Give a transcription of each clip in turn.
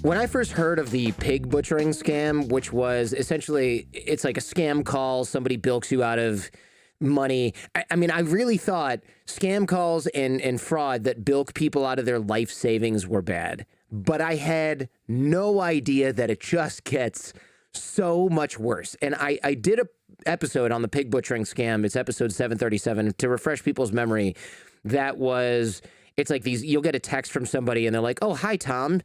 When I first heard of the pig butchering scam, which was essentially, it's like a scam call, somebody bilks you out of money. I mean, I really thought scam calls and fraud that bilk people out of their life savings were bad. But I had no idea that it just gets so much worse. And I did a episode on the pig butchering scam. It's episode 737 to refresh people's memory. That was, it's like these, you'll get a text from somebody and they're like, oh, hi, Tom.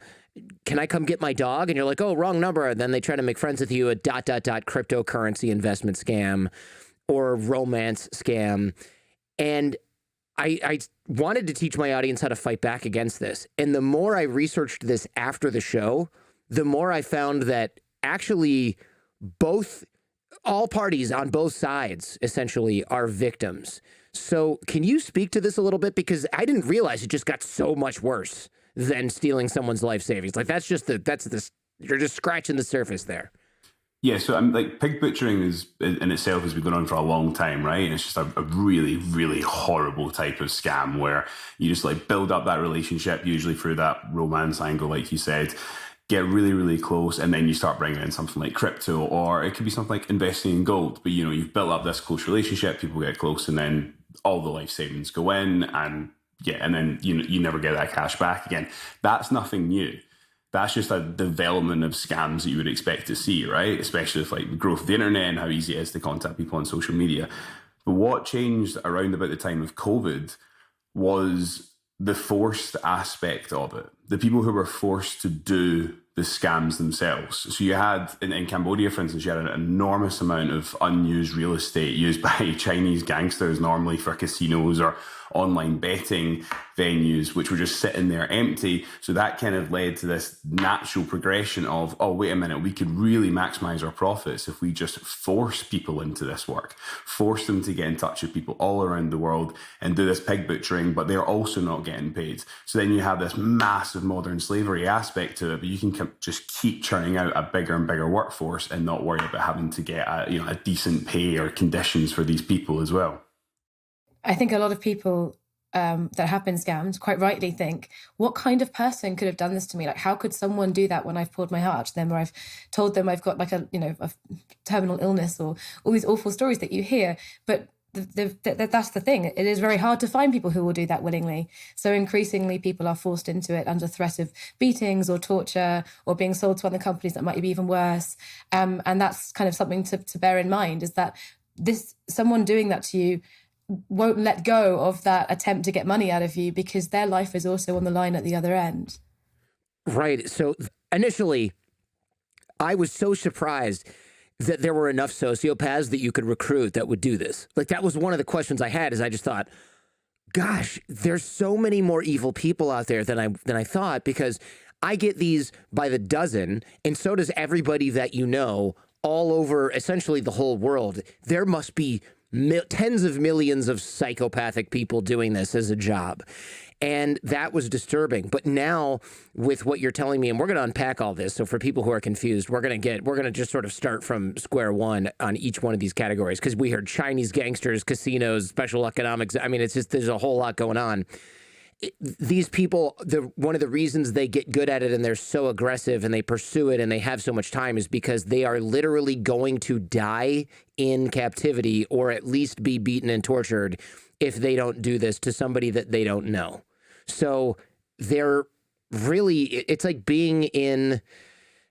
Can I come get my dog? And you're like, oh, wrong number. And then they try to make friends with you, a ... cryptocurrency investment scam or romance scam. And I wanted to teach my audience how to fight back against this. And the more I researched this after the show, the more I found that actually all parties on both sides essentially are victims. So can you speak to this a little bit? Because I didn't realize it just got so much worse than stealing someone's life savings. Like you're just scratching the surface there. Yeah, so I'm like, pig butchering is in itself has been going on for a long time, right? And it's just a really, really horrible type of scam where you just like build up that relationship, usually through that romance angle, like you said, get really, really close, and then you start bringing in something like crypto, or it could be something like investing in gold. But you've built up this close relationship, people get close, and then all the life savings go in, and then you never get that cash back again. That's nothing new. That's just a development of scams that you would expect to see, right? Especially with like the growth of the internet and how easy it is to contact people on social media. But what changed around about the time of COVID was the forced aspect of it. The people who were forced to do the scams themselves. So you had, in Cambodia, for instance, you had an enormous amount of unused real estate used by Chinese gangsters, normally for casinos or online betting venues, which were just sitting there empty. So that kind of led to this natural progression of, oh, wait a minute, we could really maximize our profits if we just force people into this work, force them to get in touch with people all around the world and do this pig butchering, but they're also not getting paid. So then you have this massive modern slavery aspect to it, but you can just keep churning out a bigger and bigger workforce and not worry about having to get a decent pay or conditions for these people as well. I think a lot of people that have been scammed quite rightly think, what kind of person could have done this to me? Like, how could someone do that when I've poured my heart to them, or I've told them I've got like a terminal illness, or all these awful stories that you hear. But that's the thing. It is very hard to find people who will do that willingly. So increasingly people are forced into it under threat of beatings or torture or being sold to other companies that might be even worse. And that's kind of something to bear in mind, is that someone doing that to you won't let go of that attempt to get money out of you, because their life is also on the line at the other end. Right. So initially, I was so surprised that there were enough sociopaths that you could recruit that would do this. Like, that was one of the questions I had, is I just thought, gosh, there's so many more evil people out there than I thought, because I get these by the dozen, and so does everybody that you know all over essentially the whole world. There must be tens of millions of psychopathic people doing this as a job. And that was disturbing. But now with what you're telling me, and we're going to unpack all this. So for people who are confused, we're going to just sort of start from square one on each one of these categories, because we heard Chinese gangsters, casinos, special economics. I mean, it's just, there's a whole lot going on. These people, one of the reasons they get good at it and they're so aggressive and they pursue it and they have so much time is because they are literally going to die in captivity, or at least be beaten and tortured, if they don't do this to somebody that they don't know. So they're really, it's like being in,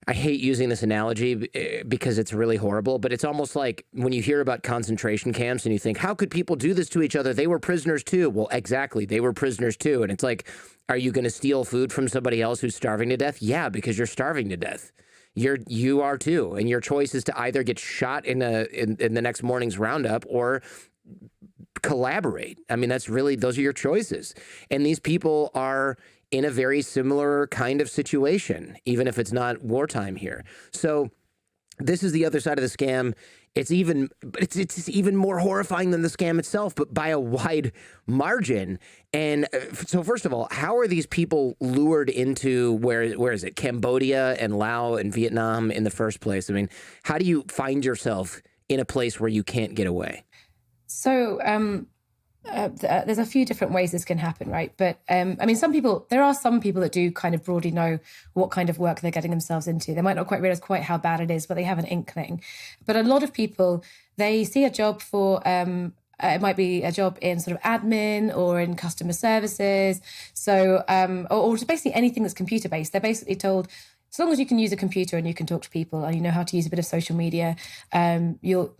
I hate using this analogy because it's really horrible, but it's almost like when you hear about concentration camps and you think, how could people do this to each other? They were prisoners too. Well, exactly. They were prisoners too. And it's like, are you going to steal food from somebody else who's starving to death? Yeah, because you're starving to death. You are too. And your choice is to either get shot in the next morning's roundup or collaborate. I mean, those are your choices. And these people are in a very similar kind of situation, even if it's not wartime here. So this is the other side of the scam. It's even more horrifying than the scam itself, but by a wide margin. And so first of all, how are these people lured into, where is it, Cambodia and Laos and Vietnam in the first place? I mean, how do you find yourself in a place where you can't get away? So there's a few different ways this can happen, right? But I mean, there are some people that do kind of broadly know what kind of work they're getting themselves into. They might not quite realize quite how bad it is, but they have an inkling. But a lot of people, they see a job for, it might be a job in sort of admin or in customer services. So, or just basically anything that's computer based. They're basically told, as long as you can use a computer and you can talk to people and you know how to use a bit of social media, you'll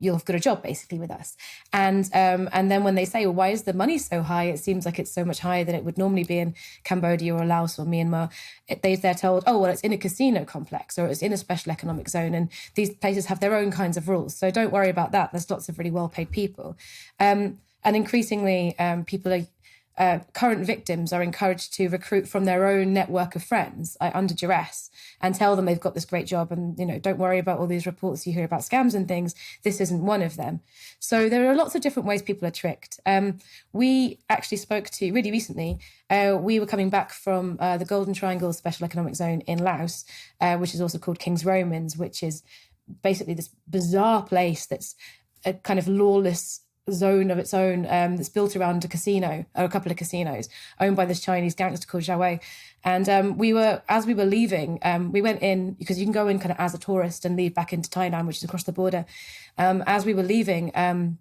have got a job basically with us. And then when they say, well, why is the money so high? It seems like it's so much higher than it would normally be in Cambodia or Laos or Myanmar. They're told, oh, well, it's in a casino complex or it's in a special economic zone, and these places have their own kinds of rules. So don't worry about that. There's lots of really well-paid people, and increasingly people are. Current victims are encouraged to recruit from their own network of friends under duress and tell them they've got this great job and, don't worry about all these reports you hear about scams and things. This isn't one of them. So there are lots of different ways people are tricked. We actually spoke to, really recently, we were coming back from the Golden Triangle Special Economic Zone in Laos, which is also called King's Romans, which is basically this bizarre place that's a kind of lawless zone of its own that's built around a casino or a couple of casinos owned by this Chinese gangster called Zhao. And as we were leaving, we went in because you can go in kind of as a tourist and leave back into Thailand, which is across the border. As we were leaving,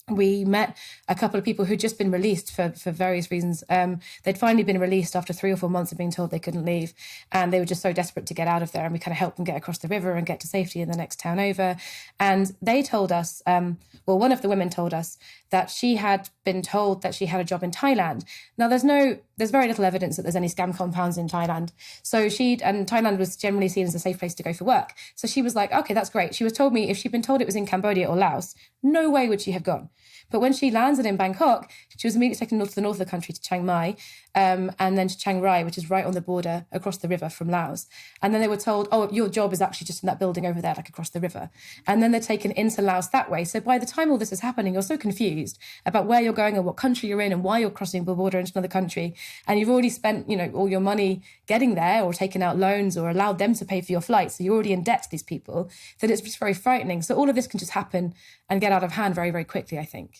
we met a couple of people who'd just been released for various reasons. They'd finally been released after 3 or 4 months of being told they couldn't leave. And they were just so desperate to get out of there. And we kind of helped them get across the river and get to safety in the next town over. And they told us, one of the women told us that she had been told that she had a job in Thailand. Now, there's very little evidence that there's any scam compounds in Thailand. And Thailand was generally seen as a safe place to go for work. So she was like, okay, that's great. She was told me if she'd been told it was in Cambodia or Laos, no way would she have gone. But when she landed in Bangkok, she was immediately taken to the north of the country to Chiang Mai, and then to Chiang Rai, which is right on the border across the river from Laos. And then they were told, oh, your job is actually just in that building over there, like across the river. And then they're taken into Laos that way. So by the time all this is happening, you're so confused about where you're going and what country you're in and why you're crossing the border into another country. And you've already spent, all your money getting there or taken out loans or allowed them to pay for your flight. So you're already in debt to these people. That it's just very frightening. So all of this can just happen and get out of hand very, very quickly, I think.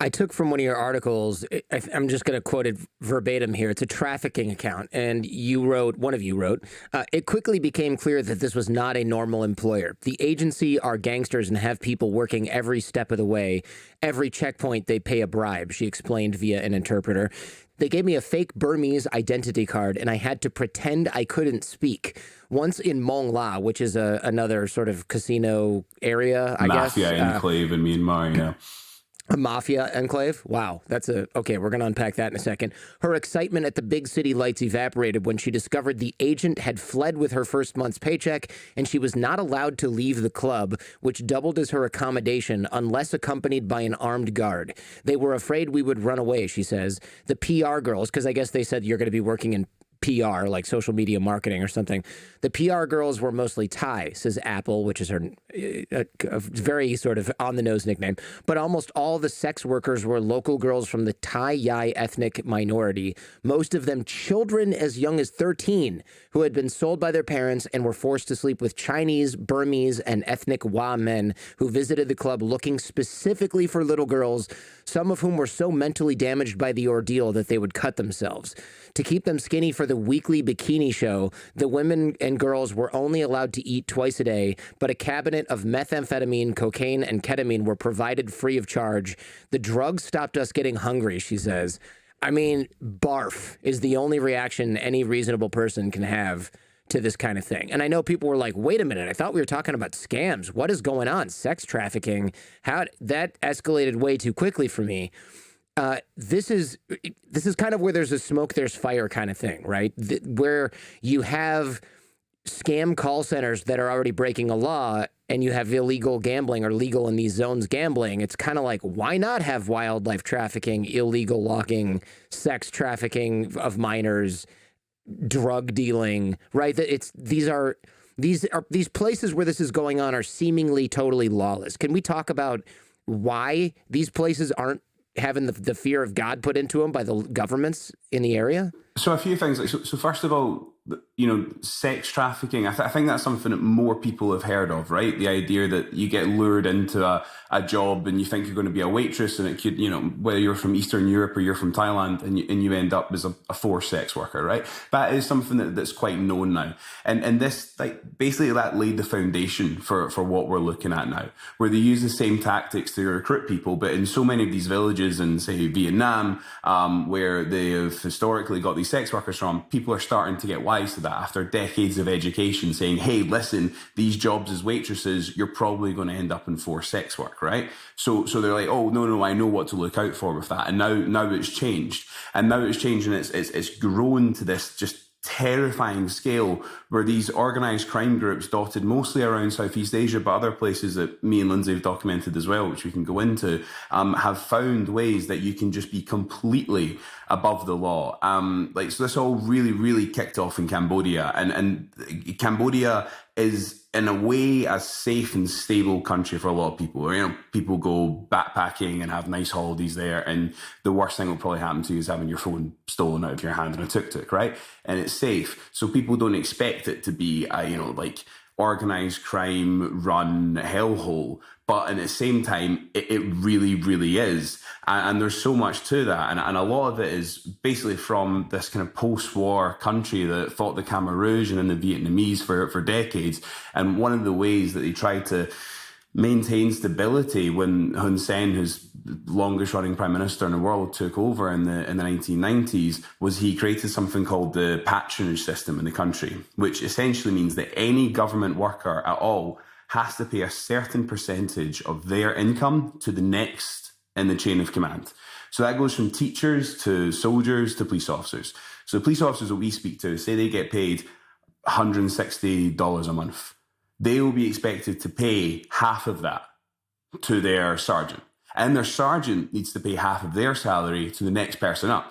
I took from one of your articles, I'm just going to quote it verbatim here. It's a trafficking account. And one of you wrote, it quickly became clear that this was not a normal employer. The agency are gangsters and have people working every step of the way. Every checkpoint, they pay a bribe, she explained via an interpreter. They gave me a fake Burmese identity card, and I had to pretend I couldn't speak. Once in Mong La, which is another sort of casino area, I guess. Mafia enclave in Myanmar, yeah. A mafia enclave? Wow. Okay, we're going to unpack that in a second. Her excitement at the big city lights evaporated when she discovered the agent had fled with her first month's paycheck, and she was not allowed to leave the club, which doubled as her accommodation unless accompanied by an armed guard. They were afraid we would run away, she says. The PR girls, because I guess they said you're going to be working in PR, like social media marketing or something. The PR girls were mostly Thai, says Apple, which is her a very sort of on-the-nose nickname. But almost all the sex workers were local girls from the Thai Yai ethnic minority, most of them children as young as 13, who had been sold by their parents and were forced to sleep with Chinese, Burmese, and ethnic Wa men who visited the club looking specifically for little girls, some of whom were so mentally damaged by the ordeal that they would cut themselves. To keep them skinny for the weekly bikini show, the women and girls were only allowed to eat twice a day, but a cabinet of methamphetamine, cocaine, and ketamine were provided free of charge. The drugs stopped us getting hungry, she says. I mean, barf is the only reaction any reasonable person can have to this kind of thing. And I know people were like, wait a minute, I thought we were talking about scams. What is going on? Sex trafficking? How that escalated way too quickly for me. This is kind of where there's a smoke, there's fire kind of thing, right? Where you have scam call centers that are already breaking a law and you have illegal gambling or legal in these zones gambling. It's kind of like, why not have wildlife trafficking, illegal logging, sex trafficking of minors, drug dealing, right? These places where this is going on are seemingly totally lawless. Can we talk about why these places aren't having the fear of God put into them by the governments in the area? So a few things. So first of all, sex trafficking. I think that's something that more people have heard of, right? The idea that you get lured into a job and you think you're going to be a waitress, and it could, whether you're from Eastern Europe or you're from Thailand, and you end up as a forced sex worker, right? That is something that's quite known now. And this, basically that laid the foundation for what we're looking at now, where they use the same tactics to recruit people, but in so many of these villages in, say, Vietnam, where they have historically got these sex workers from, people are starting to get wise to that after decades of education, saying, hey, listen, these jobs as waitresses, you're probably going to end up in forced sex work, right? So they're like, oh, no, I know what to look out for with that. And now it's changed. And now it's changed, and it's grown to this just terrifying scale where these organized crime groups dotted mostly around Southeast Asia, but other places that me and Lindsey have documented as well, which we can go into, have found ways that you can just be completely above the law. So this all really, really kicked off in Cambodia, and Cambodia is in a way a safe and stable country for a lot of people. People go backpacking and have nice holidays there, and the worst thing will probably happen to you is having your phone stolen out of your hand in a tuk-tuk, right? And it's safe, so people don't expect it to be organized crime run hellhole. But at the same time, it really, really is. And there's so much to that. And a lot of it is basically from this kind of post-war country that fought the Khmer Rouge and then the Vietnamese for decades. And one of the ways that they tried to maintain stability when Hun Sen, who's the longest running prime minister in the world, took over in the 1990s, was he created something called the patronage system in the country, which essentially means that any government worker at all has to pay a certain percentage of their income to the next in the chain of command. So that goes from teachers to soldiers to police officers. So the police officers that we speak to, say they get paid $160 a month. They will be expected to pay half of that to their sergeant. And their sergeant needs to pay half of their salary to the next person up.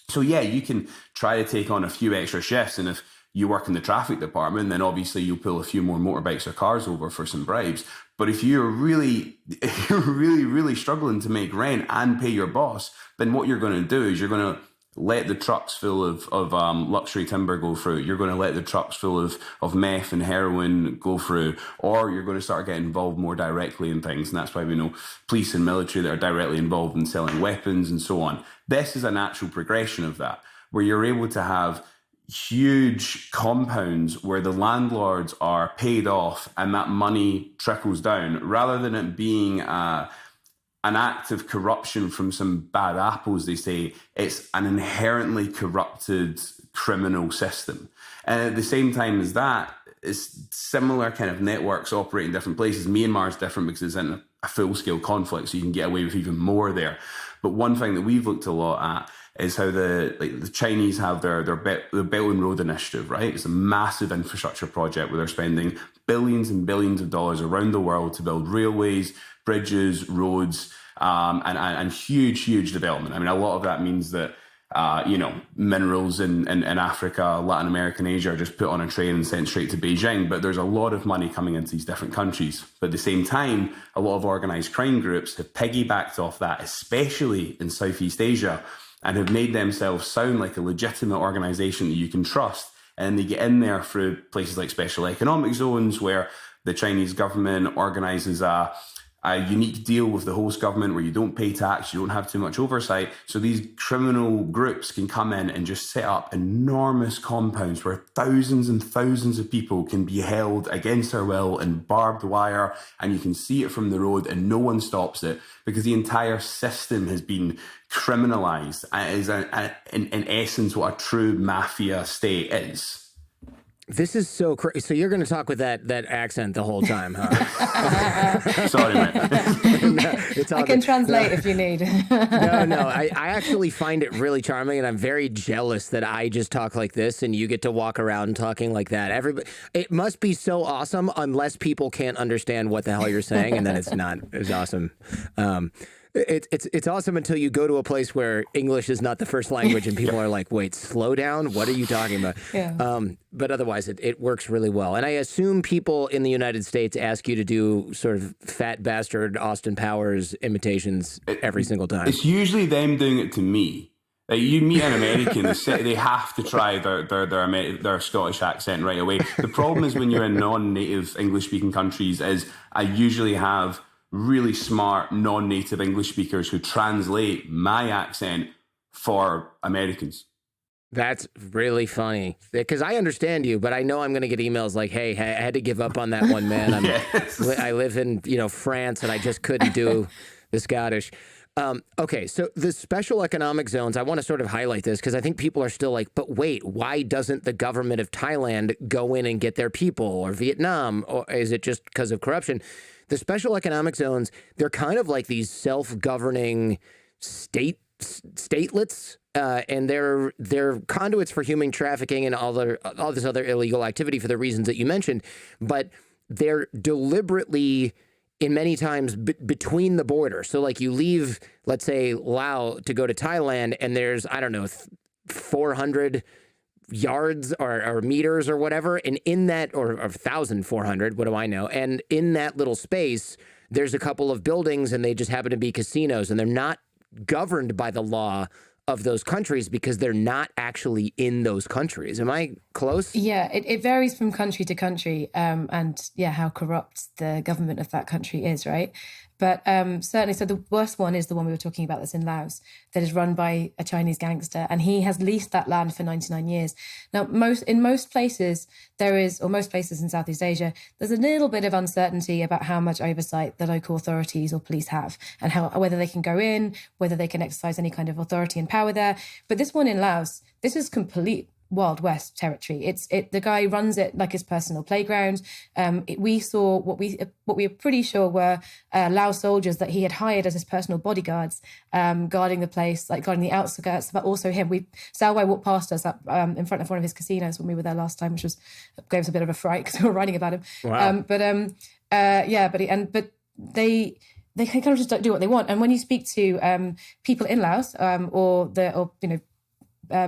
So yeah, you can try to take on a few extra shifts, and if you work in the traffic department, then obviously you'll pull a few more motorbikes or cars over for some bribes. But if you're really, really struggling to make rent and pay your boss, then what you're going to do is you're going to let the trucks full of luxury timber go through. You're going to let the trucks full of meth and heroin go through, or you're going to start getting involved more directly in things. And that's why we know police and military that are directly involved in selling weapons and so on. This is a natural progression of that, where you're able to have huge compounds where the landlords are paid off and that money trickles down, rather than it being an act of corruption from some bad apples. They say it's an inherently corrupted criminal system. And at the same time as that, it's similar kind of networks operate in different places. Myanmar is different because it's in a full-scale conflict, so you can get away with even more there. But one thing that we've looked a lot at is how the Chinese have their Belt and Road Initiative, right? It's a massive infrastructure project where they're spending billions and billions of dollars around the world to build railways, bridges, roads, and huge development. I mean, a lot of that means that minerals in Africa, Latin America, and Asia are just put on a train and sent straight to Beijing. But there's a lot of money coming into these different countries. But at the same time, a lot of organized crime groups have piggybacked off that, especially in Southeast Asia, and have made themselves sound like a legitimate organization that you can trust. And they get in there through places like special economic zones, where the Chinese government organizes a unique deal with the host government where you don't pay tax, you don't have too much oversight. So these criminal groups can come in and just set up enormous compounds where thousands and thousands of people can be held against their will in barbed wire, and you can see it from the road and no one stops it, because the entire system has been criminalized. It is in essence what a true mafia state is. This is so crazy. So you're going to talk with that accent the whole time, huh? Sorry, man. No, it's all I can good. translate if you need. No. I actually find it really charming, and I'm very jealous that I just talk like this and you get to walk around talking like that. Everybody, it must be so awesome, unless people can't understand what the hell you're saying, and then it's not as awesome. It's awesome until you go to a place where English is not the first language and people are like, wait, slow down? What are you talking about? Yeah. But otherwise, it works really well. And I assume people in the United States ask you to do sort of fat bastard Austin Powers imitations every single time. It's usually them doing it to me. You meet an American, they have to try their Scottish accent right away. The problem is when you're in non-native English-speaking countries is I usually have really smart non-native English speakers who translate my accent for Americans. That's really funny because I understand you, but I know I'm going to get emails like, "Hey, I had to give up on that one, man. I live in France, and I just couldn't do the Scottish." Okay, so the special economic zones, I want to sort of highlight this because I think people are still like, "But wait, why doesn't the government of Thailand go in and get their people, or Vietnam, or is it just because of corruption?" The special economic zones, they're kind of like these self-governing statelets. And they're conduits for human trafficking and all this other illegal activity for the reasons that you mentioned, but they're deliberately in many times between the border. So like you leave, let's say Laos to go to Thailand, and there's 400 yards or meters or whatever, and in that or 1,400, what do I know? And in that little space, there's a couple of buildings, and they just happen to be casinos, and they're not governed by the law of those countries because they're not actually in those countries. Am I close? Yeah, it varies from country to country, and how corrupt the government of that country is, right? But certainly, so the worst one is the one we were talking about that's in Laos, that is run by a Chinese gangster, and he has leased that land for 99 years. Now, most places in Southeast Asia, there's a little bit of uncertainty about how much oversight the local authorities or police have, and whether they can go in, whether they can exercise any kind of authority and power there. But this one in Laos, this is complete Wild West territory. The guy runs it like his personal playground. We saw what we are pretty sure were Lao soldiers that he had hired as his personal bodyguards, guarding the place, like guarding the outskirts, but also him. Sao Wai walked past us up in front of one of his casinos when we were there last time, which gave us a bit of a fright because we were writing about him. Wow. But they kind of just don't do what they want. And when you speak to people in Laos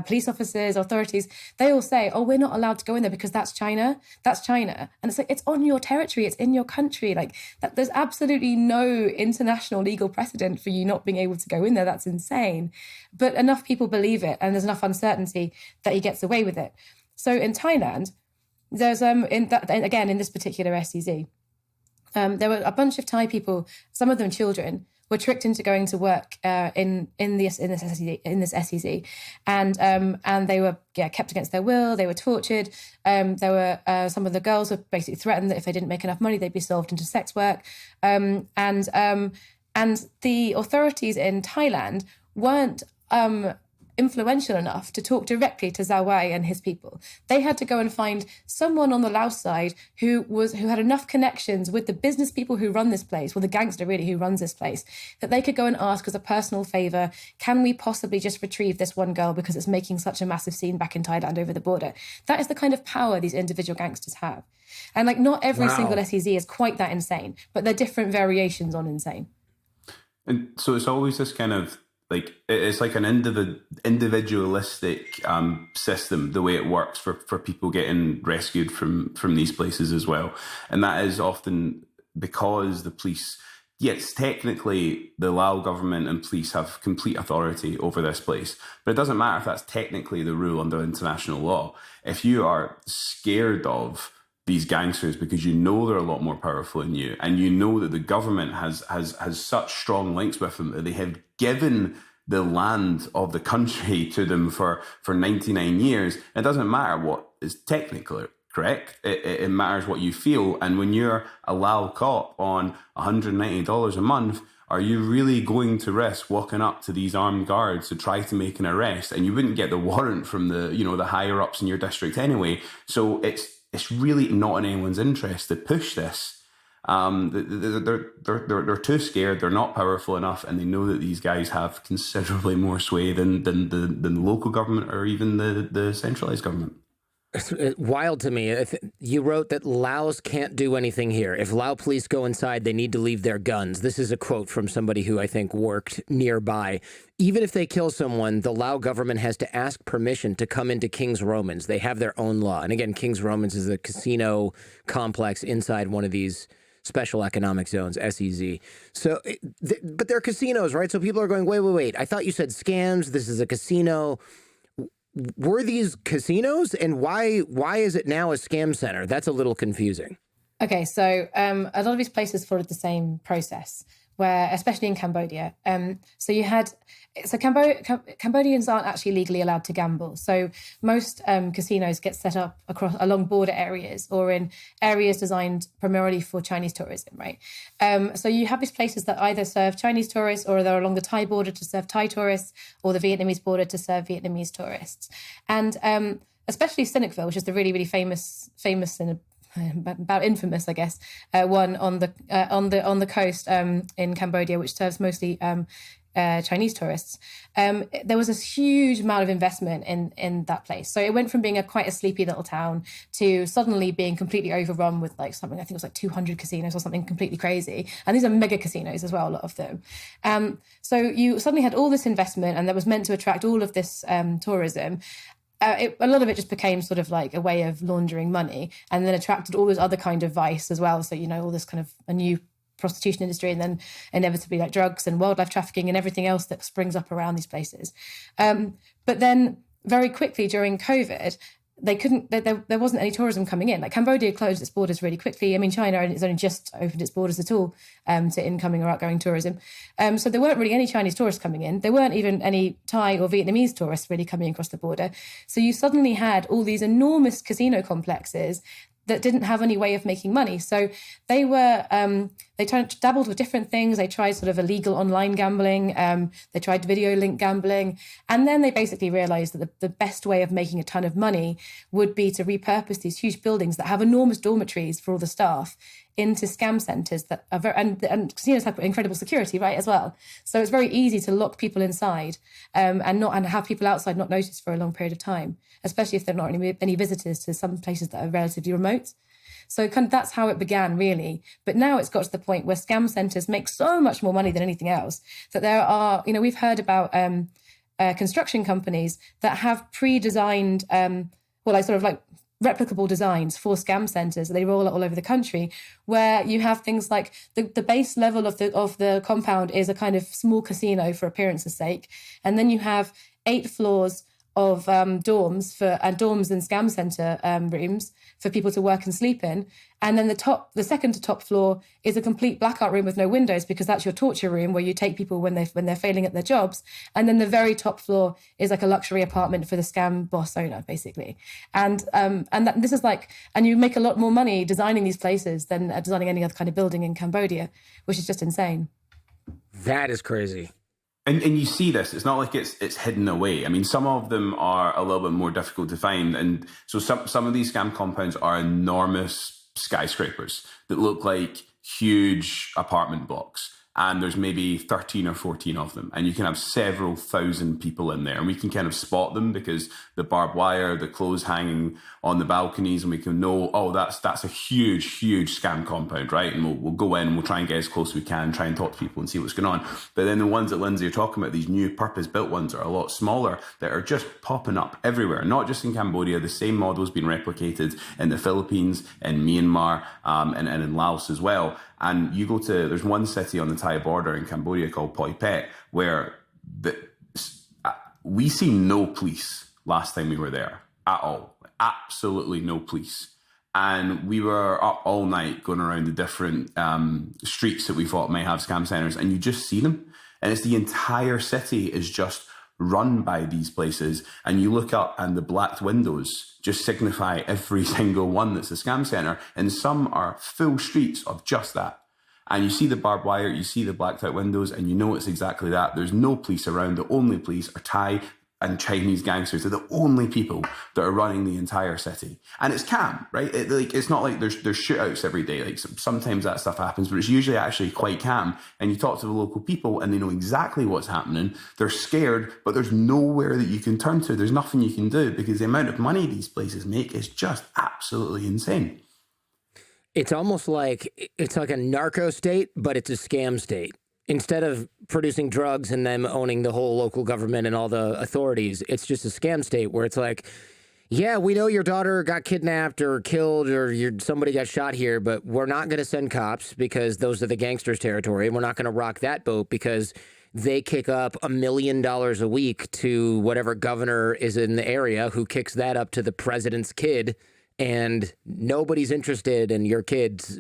police officers, authorities, they all say, "Oh, we're not allowed to go in there because that's China. That's China." And it's like, it's on your territory. It's in your country. Like that, there's absolutely no international legal precedent for you not being able to go in there. That's insane. But enough people believe it, and there's enough uncertainty that he gets away with it. So in Thailand, there's in this particular SEZ, there were a bunch of Thai people, some of them children, were tricked into going to work in this SEZ, and they were kept against their will. They were tortured. There were some of the girls were basically threatened that if they didn't make enough money, they'd be sold into sex work. And the authorities in Thailand weren't influential enough to talk directly to Zhao Wei and his people. They had to go and find someone on the Laos side who had enough connections with the business people who run this place, well, the gangster really who runs this place, that they could go and ask as a personal favor, can we possibly just retrieve this one girl because it's making such a massive scene back in Thailand over the border? That is the kind of power these individual gangsters have. And like not every single SEZ is quite that insane, but they're different variations on insane. And so it's always this kind of it's like an individualistic system, the way it works for people getting rescued from these places as well. And that is often because the police, yes, technically the Lao government and police have complete authority over this place, but it doesn't matter if that's technically the rule under international law. If you are scared of these gangsters because you know they're a lot more powerful than you, and you know that the government has such strong links with them that they have given the land of the country to them for 99 years. It doesn't matter what is technically correct. It matters what you feel. And when you're a Lao cop on $190 a month, are you really going to risk walking up to these armed guards to try to make an arrest? And you wouldn't get the warrant from the higher ups in your district anyway. So it's really not in anyone's interest to push this. They're too scared. They're not powerful enough, and they know that these guys have considerably more sway than the local government or even the centralized government. It's wild to me. You wrote that Laos can't do anything here. If Lao police go inside, they need to leave their guns. This is a quote from somebody who I think worked nearby. Even if they kill someone, the Lao government has to ask permission to come into King's Romans. They have their own law. And again, King's Romans is a casino complex inside one of these special economic zones, SEZ. So, but they're casinos, right? So people are going, wait. I thought you said scams. This is a casino. Were these casinos, and why is it now a scam center? That's a little confusing. Okay, so a lot of these places followed the same process, where, especially in Cambodia, Cambodians aren't actually legally allowed to gamble. So most casinos get set up along border areas or in areas designed primarily for Chinese tourism, right? So you have these places that either serve Chinese tourists, or they're along the Thai border to serve Thai tourists, or the Vietnamese border to serve Vietnamese tourists. And especially Sinukville, which is the really, really famous and about infamous, I guess, one on the coast in Cambodia, which serves mostly Chinese tourists. There was this huge amount of investment in that place. So it went from being quite a sleepy little town to suddenly being completely overrun with like something, I think it was like 200 casinos or something completely crazy. And these are mega casinos as well, a lot of them. So you suddenly had all this investment, and that was meant to attract all of this tourism. A lot of it just became sort of like a way of laundering money, and then attracted all this other kind of vice as well. So, all this kind of a new prostitution industry, and then inevitably like drugs and wildlife trafficking and everything else that springs up around these places. But then very quickly during COVID, there wasn't any tourism coming in. Like Cambodia closed its borders really quickly. I mean, China has only just opened its borders at all to incoming or outgoing tourism. So there weren't really any Chinese tourists coming in. There weren't even any Thai or Vietnamese tourists really coming across the border. So you suddenly had all these enormous casino complexes that didn't have any way of making money. So they dabbled with different things. They tried sort of illegal online gambling. They tried video link gambling. And then they basically realized that the best way of making a ton of money would be to repurpose these huge buildings that have enormous dormitories for all the staff into scam centers that are and casinos have incredible security, right, as well. So it's very easy to lock people inside and have people outside not notice for a long period of time, especially if there are not any visitors to some places that are relatively remote. So kind of that's how it began, really. But now it's got to the point where scam centers make so much more money than anything else that there are, we've heard about construction companies that have pre-designed, replicable designs for scam centers. They roll all over the country, where you have things like the base level of the compound is a kind of small casino for appearance's sake, and then you have 8 floors of dorms and scam center rooms for people to work and sleep in, and then the second to top floor is a complete blackout room with no windows, because that's your torture room where you take people when they're failing at their jobs, and then the very top floor is like a luxury apartment for the scam boss owner, basically. And this is like, and you make a lot more money designing these places than designing any other kind of building in Cambodia, which is just insane. That is crazy. And you see this, it's not like it's hidden away. I mean, some of them are a little bit more difficult to find. And so some of these scam compounds are enormous skyscrapers that look like huge apartment blocks. And there's maybe 13 or 14 of them. And you can have several thousand people in there. And we can kind of spot them because the barbed wire, the clothes hanging on the balconies, and we can know, oh, that's a huge, huge scam compound, right? And we'll go in and we'll try and get as close as we can, try and talk to people and see what's going on. But then the ones that Lindsey are talking about, these new purpose-built ones, are a lot smaller, that are just popping up everywhere. Not just in Cambodia, the same model's been replicated in the Philippines, in Myanmar, and in Laos as well. And you go to, there's one city on the Thai border in Cambodia called Poi Phet, where we see no police last time we were there at all. Absolutely no police. And we were up all night going around the different streets that we thought might have scam centers, and you just see them. And it's the entire city is just run by these places, and you look up and the blacked windows just signify every single one that's a scam center, and some are full streets of just that. And you see the barbed wire, you see the blacked out windows, and you know it's exactly that. There's no police around. The only police are Thai and Chinese gangsters. They're the only people that are running the entire city. And it's calm, right? It's not like there's shootouts every day. Like sometimes that stuff happens, but it's usually actually quite calm. And you talk to the local people and they know exactly what's happening. They're scared, but there's nowhere that you can turn to. There's nothing you can do, because the amount of money these places make is just absolutely insane. It's almost like it's like a narco state, but it's a scam state. Instead of producing drugs and them owning the whole local government and all the authorities, it's just a scam state where it's like, yeah, we know your daughter got kidnapped or killed or somebody got shot here, but we're not going to send cops because those are the gangsters' territory. And we're not going to rock that boat because they kick up $1 million a week to whatever governor is in the area who kicks that up to the president's kid. And nobody's interested in your kid's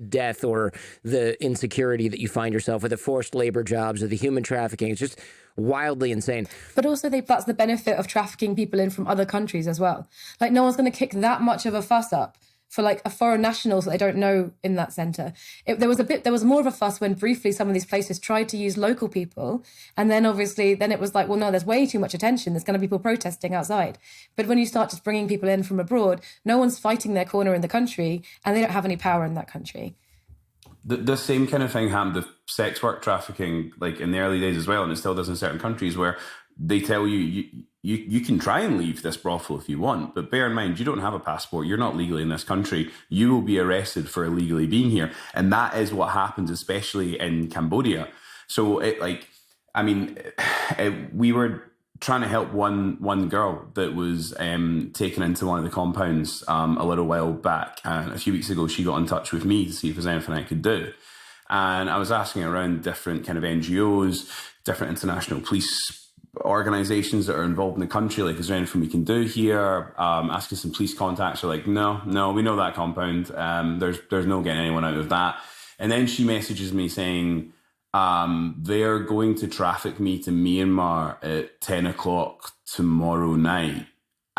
death or the insecurity that you find yourself with, the forced labor jobs or the human trafficking. It's just wildly insane. But also that's the benefit of trafficking people in from other countries as well. Like, no one's going to kick that much of a fuss up for like a foreign nationals that they don't know in that centre. There was more of a fuss when briefly some of these places tried to use local people. And then obviously, then it was like, well, no, there's way too much attention. There's going to be people protesting outside. But when you start just bringing people in from abroad, no one's fighting their corner in the country and they don't have any power in that country. The same kind of thing happened with sex work trafficking, like in the early days as well, and it still does in certain countries where they tell you can try and leave this brothel if you want, but bear in mind, you don't have a passport, you're not legally in this country, you will be arrested for illegally being here. And that is what happens, especially in Cambodia. So we were trying to help one girl that was taken into one of the compounds a little while back. And a few weeks ago, she got in touch with me to see if there's anything I could do. And I was asking around different kind of NGOs, different international police organizations that are involved in the country, like, is there anything we can do here? Asking some police contacts, are like, no, we know that compound. There's no getting anyone out of that. And then she messages me saying, they're going to traffic me to Myanmar at 10 o'clock tomorrow night.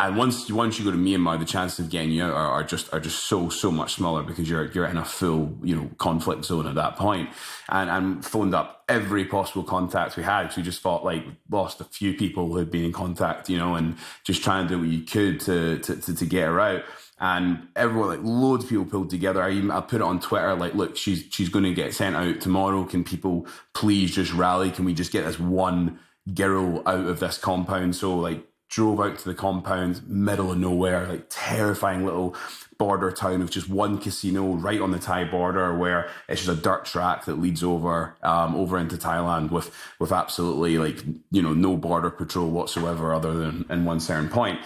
And once you go to Myanmar, the chances of getting you out are just so much smaller because you're in a full, conflict zone at that point. And phoned up every possible contact we had. So we just thought, like, lost a few people who had been in contact, and just trying to do what you could to get her out. And everyone, like, loads of people pulled together. I put it on Twitter, like, look, she's going to get sent out tomorrow. Can people please just rally? Can we just get this one girl out of this compound? So, like, drove out to the compound, middle of nowhere, like, terrifying little border town of just one casino right on the Thai border, where it's just a dirt track that leads over into Thailand with absolutely, like, no border patrol whatsoever other than in one certain point.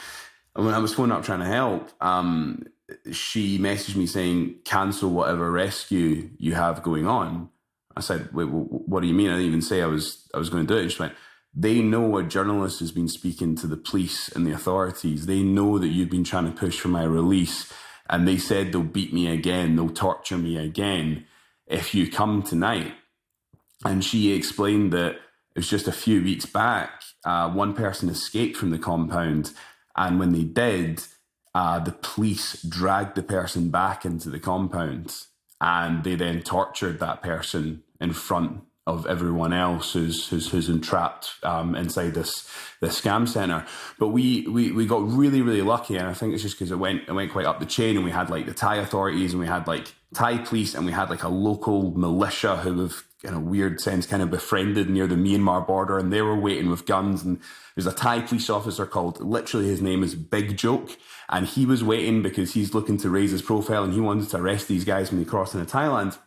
And when I was phoning up trying to help, she messaged me saying, cancel whatever rescue you have going on. I said, wait, what do you mean? I didn't even say I was going to do it. She went, they know a journalist has been speaking to the police and the authorities. They know that you've been trying to push for my release. And they said they'll beat me again. They'll torture me again if you come tonight. And she explained that it was just a few weeks back, one person escaped from the compound. And when they did, the police dragged the person back into the compound. And they then tortured that person in front of everyone else who's entrapped inside this scam center. But we got really, really lucky, and I think it's just because it went quite up the chain, and we had, like, the Thai authorities, and we had, like, Thai police, and we had, like, a local militia who have, in a weird sense, kind of befriended near the Myanmar border, and they were waiting with guns. And there's a Thai police officer called, literally his name is Big Joke, and he was waiting because he's looking to raise his profile, and he wanted to arrest these guys when they crossed into Thailand.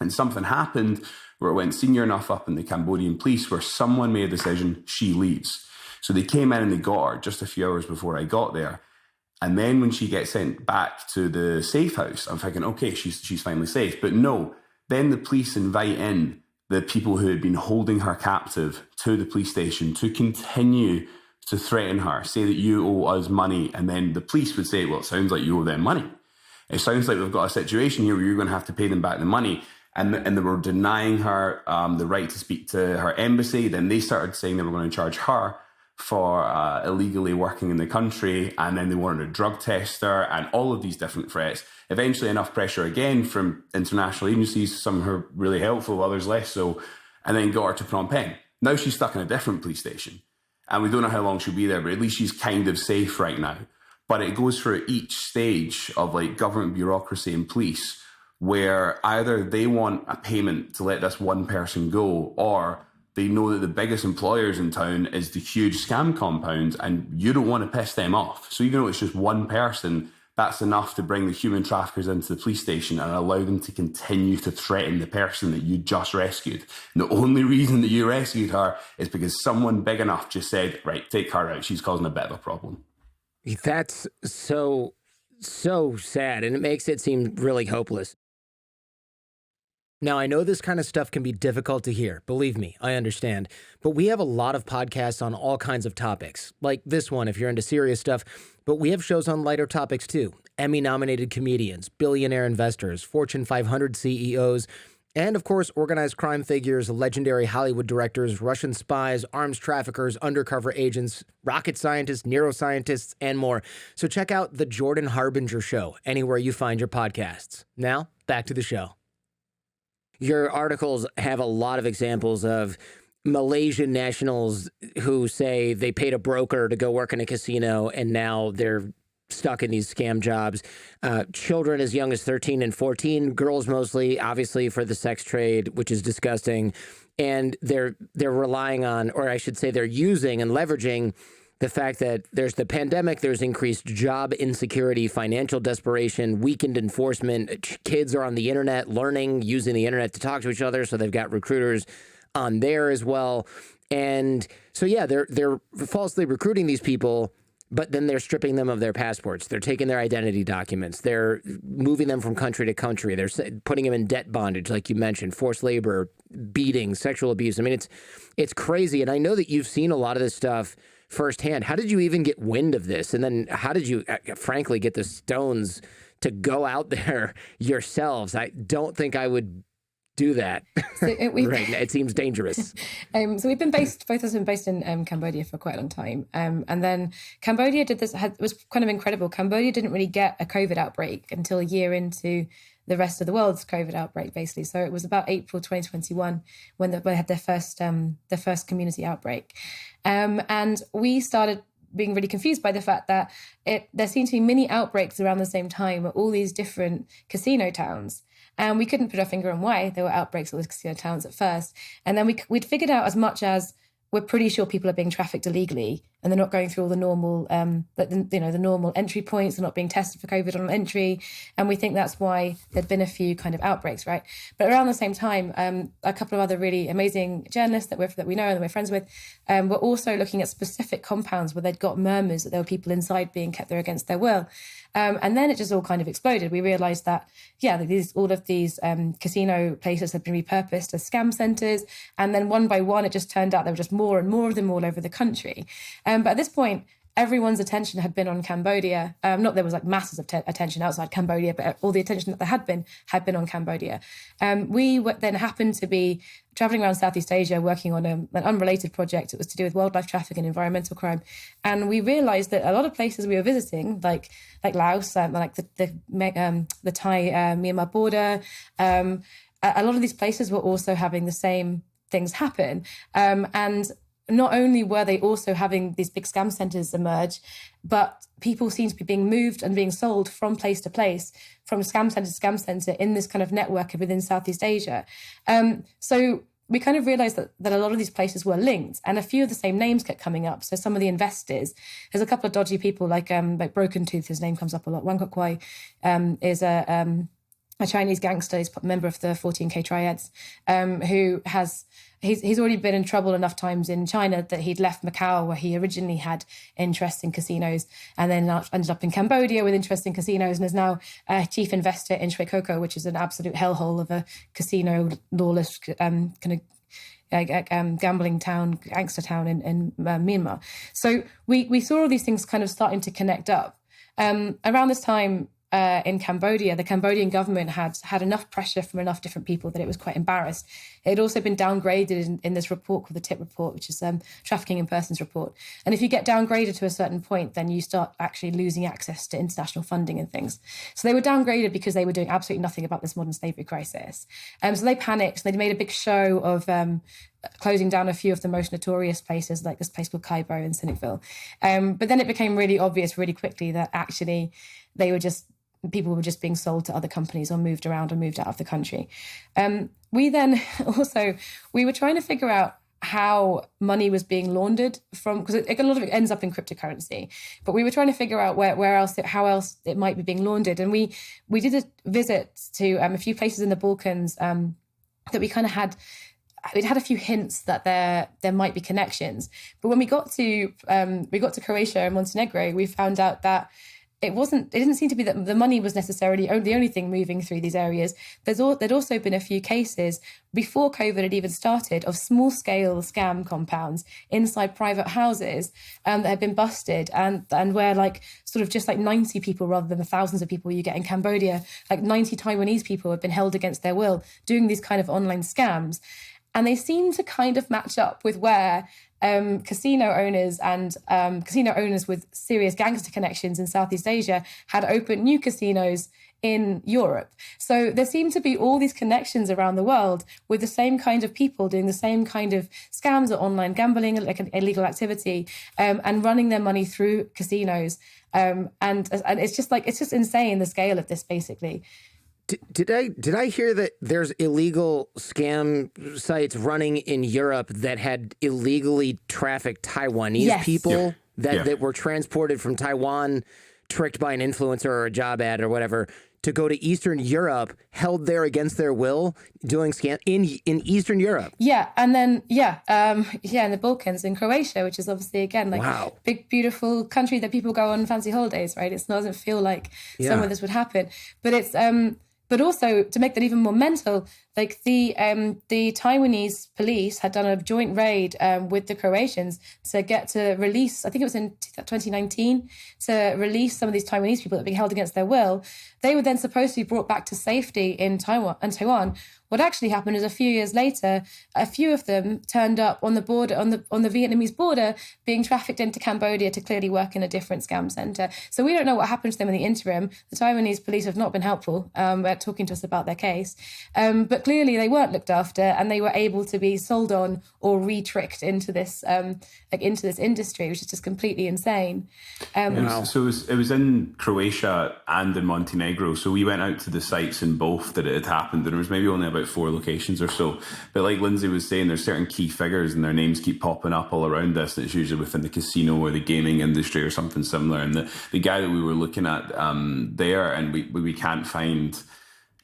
And something happened where it went senior enough up in the Cambodian police where someone made a decision, she leaves. So they came in and they got her just a few hours before I got there. And then when she gets sent back to the safe house, I'm thinking, okay, she's finally safe. But no, then the police invite in the people who had been holding her captive to the police station to continue to threaten her, say that you owe us money. And then the police would say, well, it sounds like you owe them money. It sounds like we've got a situation here where you're going to have to pay them back the money. And they were denying her the right to speak to her embassy. Then they started saying they were going to charge her for illegally working in the country. And then they wanted a drug test her and all of these different threats. Eventually enough pressure again from international agencies, some who are really helpful, others less so, and then got her to Phnom Penh. Now she's stuck in a different police station. And we don't know how long she'll be there, but at least she's kind of safe right now. But it goes through each stage of, like, government bureaucracy and police, where either they want a payment to let this one person go, or they know that the biggest employers in town is the huge scam compound, and you don't want to piss them off. So even though it's just one person, that's enough to bring the human traffickers into the police station and allow them to continue to threaten the person that you just rescued. And the only reason that you rescued her is because someone big enough just said, right, take her out. She's causing a bit of a problem. That's so sad, and it makes it seem really hopeless. Now, I know this kind of stuff can be difficult to hear. Believe me, I understand. But we have a lot of podcasts on all kinds of topics, like this one if you're into serious stuff. But we have shows on lighter topics too. Emmy-nominated comedians, billionaire investors, Fortune 500 CEOs, and of course, organized crime figures, legendary Hollywood directors, Russian spies, arms traffickers, undercover agents, rocket scientists, neuroscientists, and more. So check out The Jordan Harbinger Show anywhere you find your podcasts. Now, back to the show. Your articles have a lot of examples of Malaysian nationals who say they paid a broker to go work in a casino and now they're stuck in these scam jobs. Children as young as 13 and 14, girls mostly, obviously for the sex trade, which is disgusting. And they're relying on, or I should say they're using and leveraging the fact that there's the pandemic, there's increased job insecurity, financial desperation, weakened enforcement. Kids are on the internet learning, using the internet to talk to each other. So they've got recruiters on there as well. And so, yeah, they're falsely recruiting these people, but then they're stripping them of their passports. They're taking their identity documents. They're moving them from country to country. They're putting them in debt bondage, like you mentioned, forced labor, beating, sexual abuse. I mean, it's crazy. And I know that you've seen a lot of this stuff firsthand. How did you even get wind of this? And then how did you, frankly, get the stones to go out there yourselves? I don't think I would do that. So right. It seems dangerous. So we've been both of us have been based in Cambodia for quite a long time. And then Cambodia was kind of incredible. Cambodia didn't really get a COVID outbreak until a year into the rest of the world's COVID outbreak, basically. So it was about April 2021 when they had their first community outbreak. And we started being really confused by the fact that there seemed to be mini outbreaks around the same time at all these different casino towns. And we couldn't put our finger on why there were outbreaks at those casino towns at first. And then we'd figured out as much as we're pretty sure people are being trafficked illegally and they're not going through all the normal, the normal entry points. They're not being tested for COVID on entry. And we think that's why there'd been a few kind of outbreaks, right? But around the same time, a couple of other really amazing journalists that we know and that we're friends with were also looking at specific compounds where they'd got murmurs that there were people inside being kept there against their will. And then it just all kind of exploded. We realized that, all of these casino places had been repurposed as scam centers. And then one by one, it just turned out there were just more and more of them all over the country. But at this point, everyone's attention had been on Cambodia. Not there was like masses of attention outside Cambodia, but all the attention that there had been on Cambodia. We then happened to be traveling around Southeast Asia working on an unrelated project. It was to do with wildlife trafficking and environmental crime. And we realized that a lot of places we were visiting, like Laos, like the Thai Myanmar border, a lot of these places were also having the same things happen. And not only were they also having these big scam centers emerge, but people seem to be being moved and being sold from place to place, from scam center to scam center in this kind of network within Southeast Asia. So we kind of realized that a lot of these places were linked, and a few of the same names kept coming up. So some of the investors, there's a couple of dodgy people like Broken Tooth, his name comes up a lot. Wang Kok Kwai is a Chinese gangster. He's a member of the 14K triads, who he's already been in trouble enough times in China that he'd left Macau, where he originally had interest in casinos, and then ended up in Cambodia with interest in casinos, and is now a chief investor in Shui Koko, which is an absolute hellhole of a casino, lawless gambling town, gangster town in Myanmar. So we saw all these things kind of starting to connect up. Around this time, in Cambodia, the Cambodian government had enough pressure from enough different people that it was quite embarrassed. It had also been downgraded in this report called the TIP report, which is Trafficking in Persons report. And if you get downgraded to a certain point, then you start actually losing access to international funding and things. So they were downgraded because they were doing absolutely nothing about this modern slavery crisis. So they panicked. They made a big show of closing down a few of the most notorious places, like this place called Kaibo in Cynicville. But then it became really obvious really quickly that actually people were just being sold to other companies or moved around or moved out of the country. We then also, we were trying to figure out how money was being laundered from, because a lot of it ends up in cryptocurrency, but we were trying to figure out how else it might be being laundered. And we did a visit to a few places in the Balkans that we kind of had it had a few hints that there might be connections. But when we got to Croatia and Montenegro, we found out that it didn't seem to be that the money was necessarily the only thing moving through these areas. There'd also been a few cases before COVID had even started of small-scale scam compounds inside private houses that had been busted, and where like sort of just like 90 people rather than the thousands of people you get in Cambodia, like 90 Taiwanese people have been held against their will doing these kind of online scams. And they seem to kind of match up with where casino owners and casino owners with serious gangster connections in Southeast Asia had opened new casinos in Europe. So there seem to be all these connections around the world with the same kind of people doing the same kind of scams or online gambling, like an illegal activity, and running their money through casinos. And it's just insane, the scale of this, basically. Did I hear that there's illegal scam sites running in Europe that had illegally trafficked Taiwanese people that were transported from Taiwan, tricked by an influencer or a job ad or whatever, to go to Eastern Europe, held there against their will, doing scam in Eastern Europe? Yeah, and then in the Balkans, in Croatia, which is obviously again like big beautiful country that people go on fancy holidays, right? It doesn't feel like some of this would happen, but it's but also, to make that even more mental, like the Taiwanese police had done a joint raid with the Croatians to release, I think it was in 2019, to release some of these Taiwanese people that were being held against their will. They were then supposed to be brought back to safety in Taiwan. What actually happened is a few years later, a few of them turned up on the border, on the Vietnamese border, being trafficked into Cambodia to clearly work in a different scam center. So we don't know what happened to them in the interim. The Taiwanese police have not been helpful at talking to us about their case. But clearly they weren't looked after, and they were able to be sold on or re-tricked into this industry, which is just completely insane. So it was in Croatia and in Montenegro. So we went out to the sites in both that it had happened, and there was maybe only about 4 locations or so. But like Lindsey was saying, there's certain key figures and their names keep popping up all around us. And it's usually within the casino or the gaming industry or something similar. And the guy that we were looking at there, and we can't find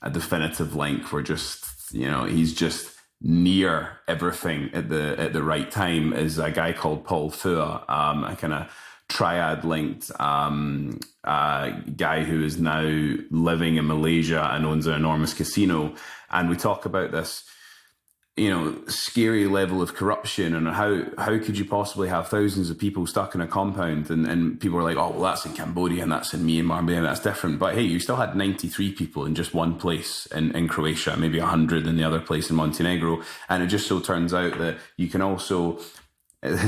a definitive link. We're just, he's just near everything at the right time, is a guy called Paul Fua, a kind of triad linked guy who is now living in Malaysia and owns an enormous casino. And we talk about this, scary level of corruption, and how could you possibly have thousands of people stuck in a compound, and people are like, oh, well, that's in Cambodia and that's in Myanmar, maybe that's different. But hey, you still had 93 people in just one place in Croatia, maybe 100 in the other place in Montenegro. And it just so turns out that it's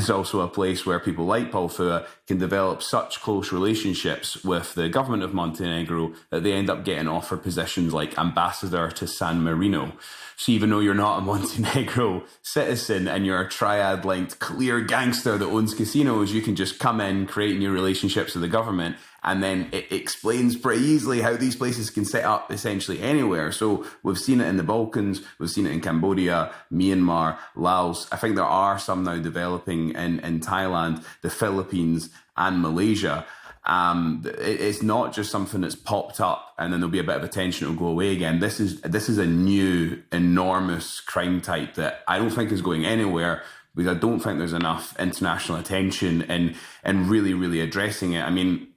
also a place where people like Paul Fua can develop such close relationships with the government of Montenegro that they end up getting offered positions like ambassador to San Marino. So even though you're not a Montenegro citizen and you're a triad-linked clear gangster that owns casinos, you can just come in, create new relationships with the government, and then it explains pretty easily how these places can set up essentially anywhere. So we've seen it in the Balkans, we've seen it in Cambodia, Myanmar, Laos. I think there are some now developing in Thailand, the Philippines, and Malaysia. It's not just something that's popped up and then there'll be a bit of attention, it'll go away again. This is a new, enormous crime type that I don't think is going anywhere, because I don't think there's enough international attention and really, really addressing it. I mean,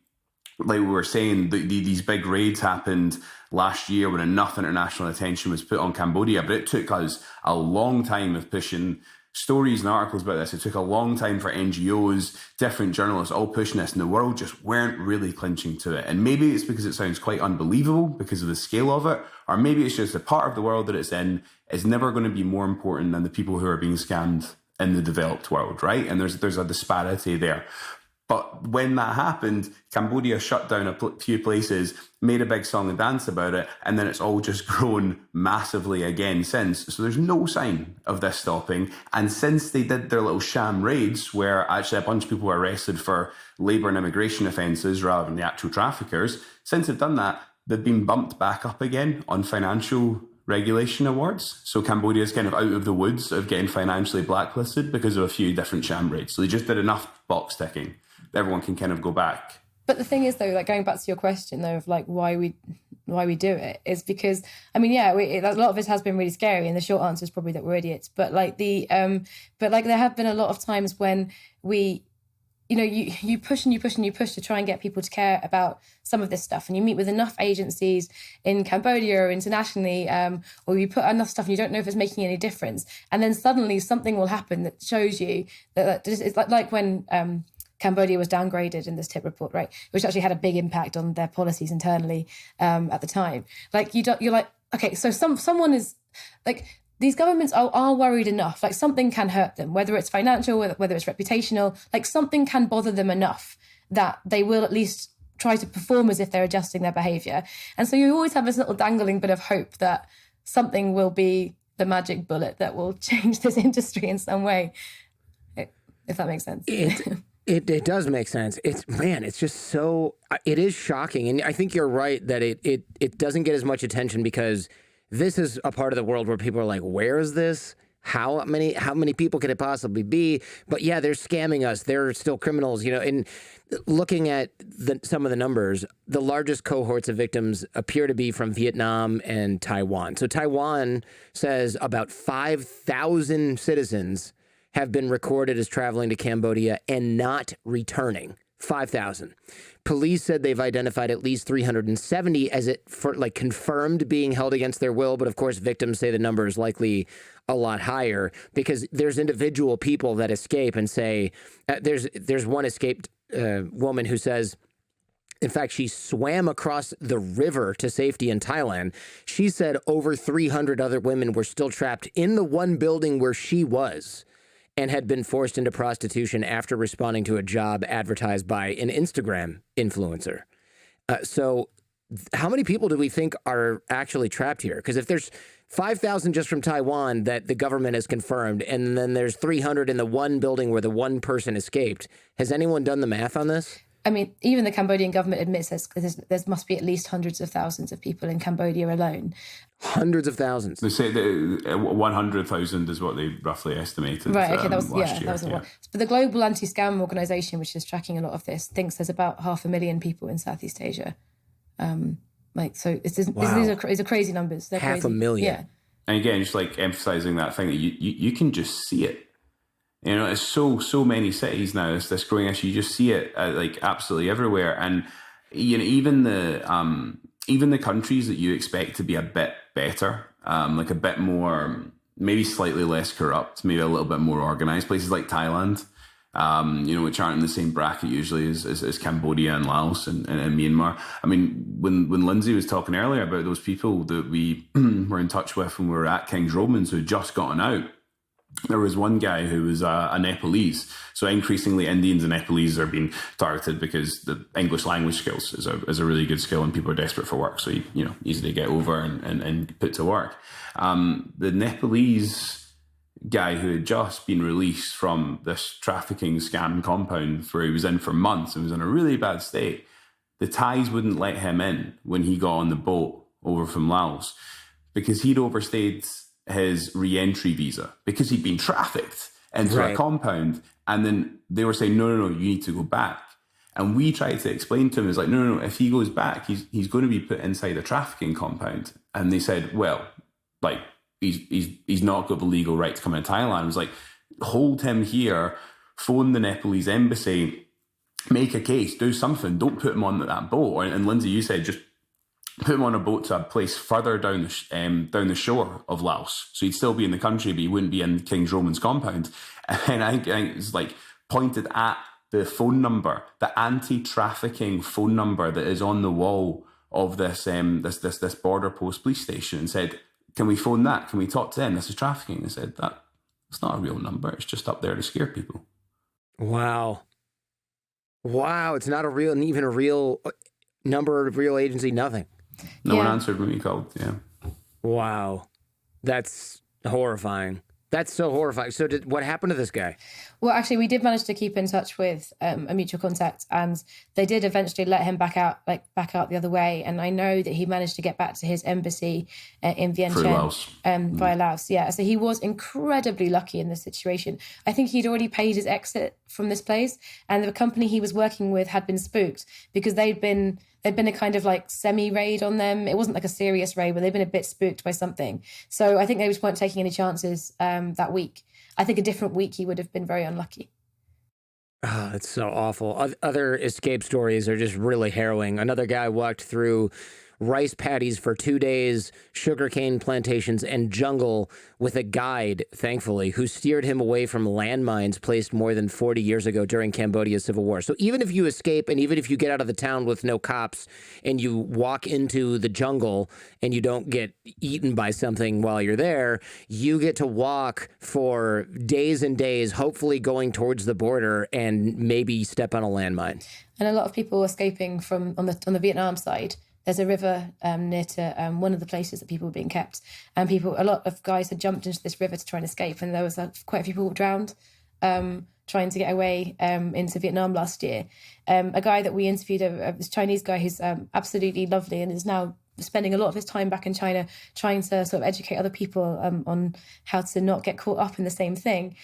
like we were saying, these big raids happened last year when enough international attention was put on Cambodia, but it took us a long time of pushing stories and articles about this. It took a long time for NGOs, different journalists, all pushing this, and the world just weren't really clinching to it. And maybe it's because it sounds quite unbelievable because of the scale of it, or maybe it's just the part of the world that it's in is never going to be more important than the people who are being scammed in the developed world, right? And there's a disparity there. But when that happened, Cambodia shut down a few places, made a big song and dance about it, and then it's all just grown massively again since. So there's no sign of this stopping. And since they did their little sham raids, where actually a bunch of people were arrested for labour and immigration offences rather than the actual traffickers, since they've done that, they've been bumped back up again on financial regulation awards. So Cambodia is kind of out of the woods of getting financially blacklisted because of a few different sham raids. So they just did enough box ticking. Everyone can kind of go back. But the thing is, though, like going back to your question, though, of like why why we do it is because, I mean, yeah, a lot of it has been really scary, and the short answer is probably that we're idiots. But like there have been a lot of times when we, you push and you push and you push to try and get people to care about some of this stuff, and you meet with enough agencies in Cambodia or internationally, or you put enough stuff and you don't know if it's making any difference, and then suddenly something will happen that shows you that it's like when Cambodia was downgraded in this tip report, right? Which actually had a big impact on their policies internally at the time. Like you're like, okay, so someone is like, these governments are worried enough, like something can hurt them, whether it's financial, whether it's reputational, like something can bother them enough that they will at least try to perform as if they're adjusting their behavior. And so you always have this little dangling bit of hope that something will be the magic bullet that will change this industry in some way, if that makes sense. It does make sense. It's just so, it is shocking. And I think you're right that it doesn't get as much attention because this is a part of the world where people are like, where is this? How many people could it possibly be? But yeah, they're scamming us. They're still criminals, and looking at some of the numbers, the largest cohorts of victims appear to be from Vietnam and Taiwan. So Taiwan says about 5,000 citizens have been recorded as traveling to Cambodia and not returning. 5,000. Police said they've identified at least 370 as confirmed being held against their will. But of course, victims say the number is likely a lot higher because there's individual people that escape and say, there's one escaped woman who says, in fact, she swam across the river to safety in Thailand. She said over 300 other women were still trapped in the one building where she was, and had been forced into prostitution after responding to a job advertised by an Instagram influencer. So how many people do we think are actually trapped here? Because if there's 5,000 just from Taiwan that the government has confirmed, and then there's 300 in the one building where the one person escaped, has anyone done the math on this? I mean, even the Cambodian government admits there must be at least hundreds of thousands of people in Cambodia alone. Hundreds of thousands. They say that 100,000 is what they roughly estimated. Right. Okay. That was last year. That was a lot. But the Global Anti-Scam Organization, which is tracking a lot of this, thinks there's about 500,000 people in Southeast Asia. So these are crazy numbers. They're 500,000. Yeah. And again, just like emphasizing that thing that you can just see it. It's so many cities now. It's this growing issue. You just see it like absolutely everywhere. And even the countries that you expect to be a bit better, like a bit more, maybe slightly less corrupt, maybe a little bit more organized, places like Thailand, which aren't in the same bracket usually as Cambodia and Laos and Myanmar. I mean, when Lindsey was talking earlier about those people that we were in touch with when we were at King's Romans who had just gotten out, there was one guy who was a Nepalese. So increasingly Indians and Nepalese are being targeted because the English language skills is a really good skill and people are desperate for work. So, easy to get over and put to work. The Nepalese guy who had just been released from this trafficking scam compound where he was in for months and was in a really bad state, the Thais wouldn't let him in when he got on the boat over from Laos because he'd overstayed his re-entry visa because he'd been trafficked into a compound, and then they were saying, no, you need to go back. And we tried to explain to him, it's like, no, if he goes back, he's going to be put inside a trafficking compound. And they said, well, like, he's not got the legal right to come into Thailand. It was like, hold him here, phone the Nepalese embassy, make a case, do something, don't put him on that boat. And Lindsey, you said, just put him on a boat to a place further down the shore of Laos. So he'd still be in the country, but he wouldn't be in King's Romans compound. And I think it's like pointed at the phone number, the anti-trafficking phone number that is on the wall of this border post police station, and said, can we phone that? Can we talk to them? This is trafficking. They said, that's not a real number. It's just up there to scare people. Wow. It's not even a real number, real agency, nothing. No one answered when we called, yeah. Wow. That's horrifying. That's so horrifying. So what happened to this guy? Well, actually, we did manage to keep in touch with a mutual contact, and they did eventually let him back out the other way. And I know that he managed to get back to his embassy in Vientiane via Laos. Yeah, so he was incredibly lucky in this situation. I think he'd already paid his exit from this place, and the company he was working with had been spooked because there'd been a kind of like semi-raid on them. It wasn't like a serious raid, but they'd been a bit spooked by something. So I think they just weren't taking any chances that week. I think a different week he would have been very unlucky. Oh, that's so awful. Other escape stories are just really harrowing. Another guy walked through rice paddies for 2 days, sugarcane plantations, and jungle with a guide, thankfully, who steered him away from landmines placed more than 40 years ago during Cambodia's civil war. So even if you escape and even if you get out of the town with no cops and you walk into the jungle and you don't get eaten by something while you're there, you get to walk for days and days, hopefully going towards the border and maybe step on a landmine. And a lot of people escaping from on the Vietnam side. There's a river near to one of the places that people were being kept, and a lot of guys had jumped into this river to try and escape, and there was quite a few people drowned trying to get away into Vietnam last year. A guy that we interviewed, this Chinese guy who's absolutely lovely and is now spending a lot of his time back in China trying to sort of educate other people on how to not get caught up in the same thing.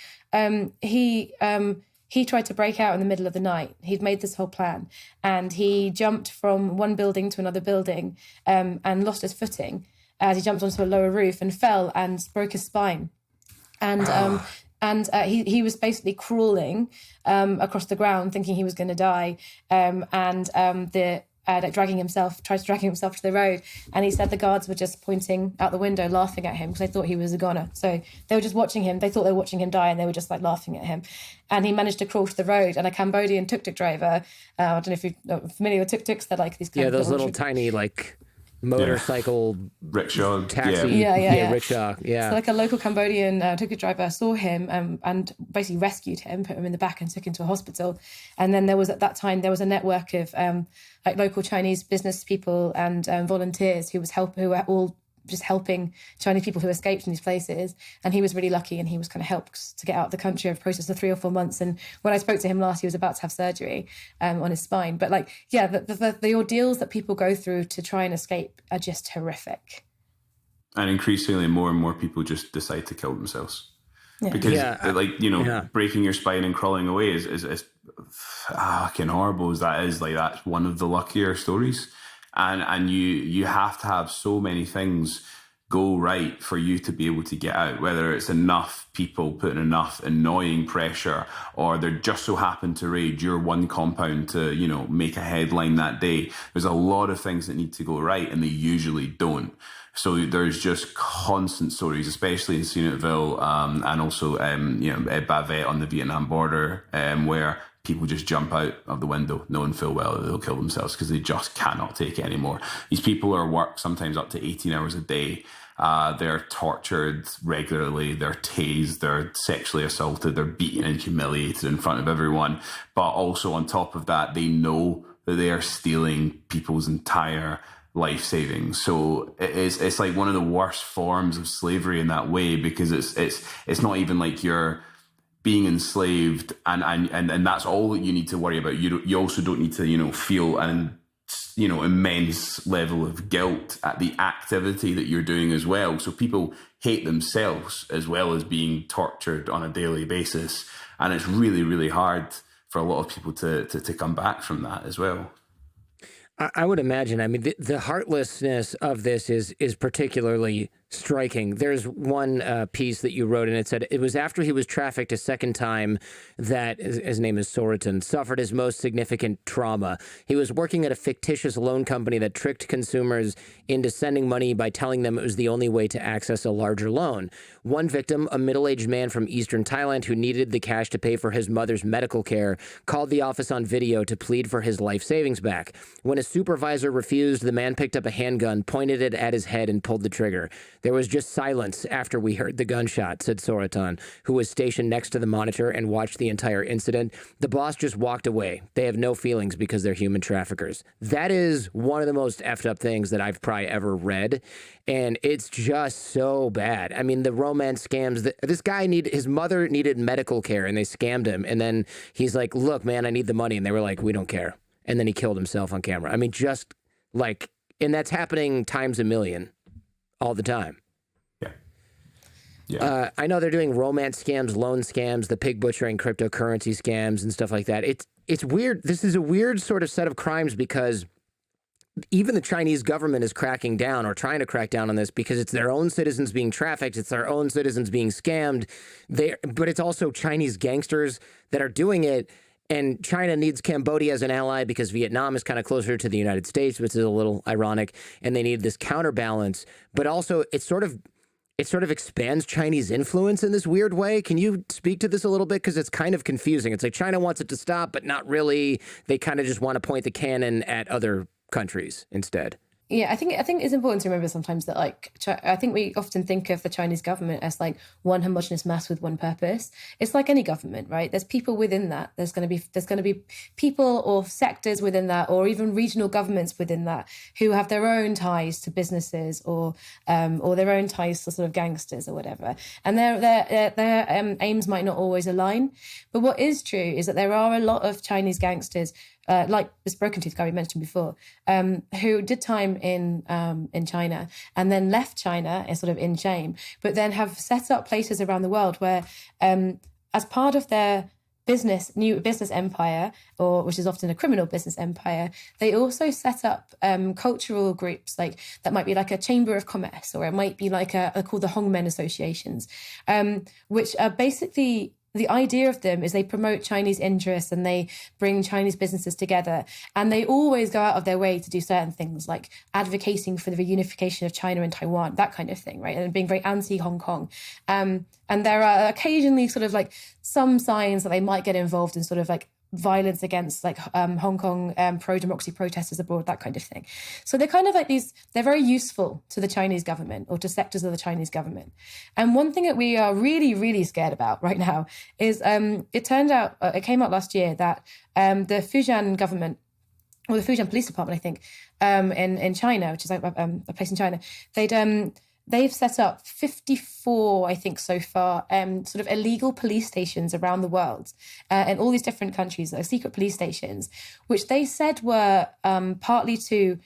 He tried to break out in the middle of the night. He'd made this whole plan, and he jumped from one building to another building and lost his footing as he jumped onto a lower roof and fell and broke his spine. And he was basically crawling across the ground, thinking he was going to die. Dragging himself to the road. And he said the guards were just pointing out the window, laughing at him because they thought he was a goner. So they were just watching him. They thought they were watching him die, and they were just like laughing at him. And he managed to crawl to the road. And a Cambodian tuk-tuk driver, I don't know if you're familiar with tuk-tuks, they're like these kind of those little tiny like motorcycle rickshaw taxi rickshaw so like a local Cambodian tuk-tuk driver saw him and basically rescued him, put him in the back and took him to a hospital. And then there was a network of like local Chinese business people and volunteers who were all just helping Chinese people who escaped from these places. And he was really lucky, and he was kind of helped to get out of the country over a process of 3 or 4 months. And when I spoke to him last, he was about to have surgery on his spine. But the ordeals that people go through to try and escape are just horrific. And increasingly more and more people just decide to kill themselves. Yeah. Because breaking your spine and crawling away is fucking horrible as that is. Like, that's one of the luckier stories. And you have to have so many things go right for you to be able to get out, whether it's enough people putting enough annoying pressure, or there just so happen to raid your one compound to, make a headline that day. There's a lot of things that need to go right, and they usually don't. So there's just constant stories, especially in Sihanoukville and also, Bavet on the Vietnam border, where people just jump out of the window knowing full well that they'll kill themselves because they just cannot take it anymore. These people are worked sometimes up to 18 hours a day. They're tortured regularly. They're tased. They're sexually assaulted. They're beaten and humiliated in front of everyone. But also on top of that, they know that they are stealing people's entire life savings. So it's like one of the worst forms of slavery in that way, because it's not even like you're being enslaved and that's all that you need to worry about. You also don't need to feel an immense level of guilt at the activity that you're doing as well. So people hate themselves as well as being tortured on a daily basis, and it's really, really hard for a lot of people to come back from that as well. I would imagine. I mean, the heartlessness of this is particularly striking. There's one piece that you wrote, and it said it was after he was trafficked a second time that his name is Sorotan suffered his most significant trauma. He was working at a fictitious loan company that tricked consumers into sending money by telling them it was the only way to access a larger loan. One victim, a middle-aged man from eastern Thailand who needed the cash to pay for his mother's medical care, called the office on video to plead for his life savings back. When a supervisor refused, the man picked up a handgun, pointed it at his head, and pulled the trigger. There was just silence after we heard the gunshot, said Sorotan, who was stationed next to the monitor and watched the entire incident. The boss just walked away. They have no feelings because they're human traffickers. That is one of the most effed up things that I've probably ever read. And it's just so bad. I mean, the romance scams, this guy his mother needed medical care and they scammed him. And then he's like, look, man, I need the money. And they were like, we don't care. And then he killed himself on camera. I mean, just like, and that's happening times a million all the time. Yeah. I know they're doing romance scams, loan scams, the pig butchering, cryptocurrency scams, and stuff like that. It's weird. This is a weird sort of set of crimes because even the Chinese government is cracking down or trying to crack down on this because it's their own citizens being trafficked. It's their own citizens being scammed. But it's also Chinese gangsters that are doing it. And China needs Cambodia as an ally because Vietnam is kind of closer to the United States, which is a little ironic. And they need this counterbalance. But also, it sort of expands Chinese influence in this weird way. Can you speak to this a little bit? Because it's kind of confusing. It's like China wants it to stop, but not really. They kind of just want to point the cannon at other countries instead. Yeah, I think it's important to remember sometimes that I think we often think of the Chinese government as like one homogenous mass with one purpose. It's like any government, right? There's people within that. There's going to be people or sectors within that, or even regional governments within that who have their own ties to businesses or their own ties to sort of gangsters or whatever. And their aims might not always align. But what is true is that there are a lot of Chinese gangsters. Like this Broken Tooth guy we mentioned before, who did time in China and then left China sort of in shame, but then have set up places around the world where, as part of their new business empire, or which is often a criminal business empire, they also set up cultural groups like that might be like a chamber of commerce, or it might be like called the Hongmen associations, which are basically. The idea of them is they promote Chinese interests and they bring Chinese businesses together. And they always go out of their way to do certain things like advocating for the reunification of China and Taiwan, that kind of thing, right? And being very anti-Hong Kong. And there are occasionally sort of like some signs that they might get involved in sort of like violence against like Hong Kong pro-democracy protesters abroad, that kind of thing. So they're kind of like they're very useful to the Chinese government or to sectors of the Chinese government. And one thing that we are really, really scared about right now is it came out last year that the Fujian government, or the Fujian Police Department, I think, in China, which is like a place in China, they've set up 54, I think, so far, sort of illegal police stations around the world in all these different countries, like secret police stations, which they said were partly to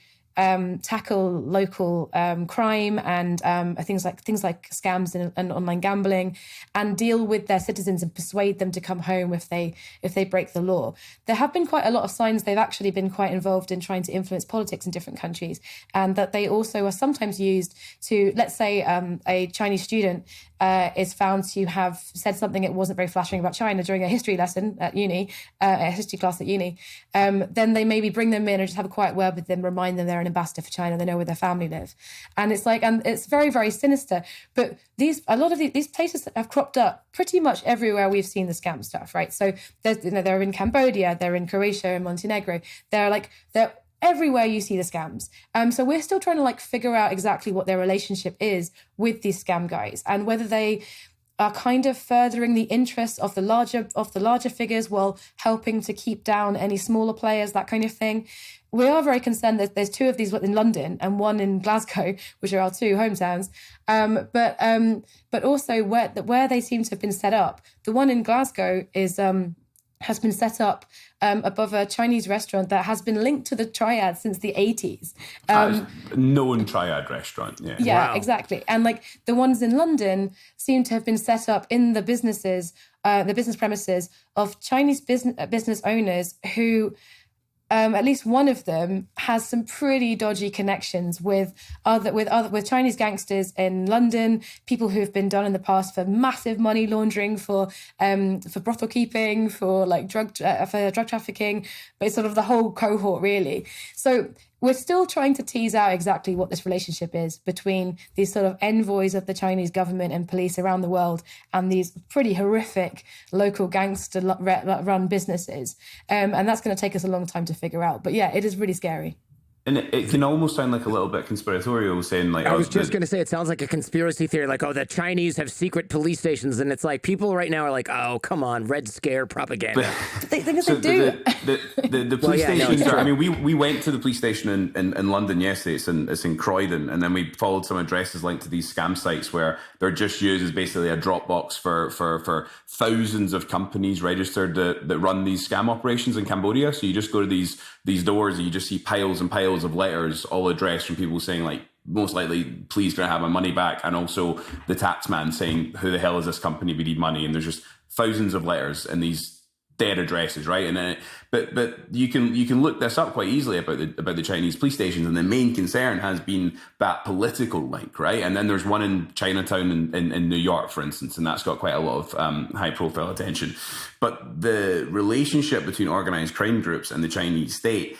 tackle local crime and things like scams and online gambling, and deal with their citizens and persuade them to come home if they break the law. There have been quite a lot of signs they've actually been quite involved in trying to influence politics in different countries, and that they also are sometimes used to, let's say, a Chinese student is found to have said something that wasn't very flattering about China during a history lesson at uni, a history class at uni, then they maybe bring them in and just have a quiet word with them, remind them they're an ambassador for China, they know where their family live. And it's like, and it's very, very sinister. But a lot of these places have cropped up pretty much everywhere we've seen the scam stuff, right? So they're in Cambodia, they're in Croatia and Montenegro. They're everywhere you see the scams. So we're still trying to like figure out exactly what their relationship is with these scam guys and whether they are kind of furthering the interests of the larger figures while helping to keep down any smaller players, that kind of thing. We are very concerned that there's two of these in London and one in Glasgow, which are our two hometowns. But also where they seem to have been set up. The one in Glasgow has been set up above a Chinese restaurant that has been linked to the triad since the 80s. Known triad restaurant, yeah. Yeah, Wow. Exactly. And like the ones in London seem to have been set up in the business premises of Chinese business owners who, at least one of them has some pretty dodgy connections with Chinese gangsters in London, people who have been done in the past for massive money laundering, for brothel keeping, for drug trafficking, but it's sort of the whole cohort really. So we're still trying to tease out exactly what this relationship is between these sort of envoys of the Chinese government and police around the world and these pretty horrific local gangster-run businesses. And that's going to take us a long time to figure out. But yeah, it is really scary. And it can almost sound like a little bit conspiratorial, saying like, I was just going to say, it sounds like a conspiracy theory, like, oh, the Chinese have secret police stations. And it's like, people right now are like, oh, come on, Red Scare propaganda. They do. The police stations are, I mean, we went to the police station in London yesterday. It's in Croydon. And then we followed some addresses linked to these scam sites where they're just used as basically a Dropbox for thousands of companies registered that run these scam operations in Cambodia. So you just go to these doors and you just see piles and piles of letters all addressed from people saying like, most likely, please can I have my money back? And also the tax man saying, who the hell is this company? We need money. And there's just thousands of letters and these dead addresses, right? And then, but you can look this up quite easily about the Chinese police stations. And the main concern has been that political link, right? And then there's one in Chinatown in New York, for instance, and that's got quite a lot of high profile attention. But the relationship between organized crime groups and the Chinese state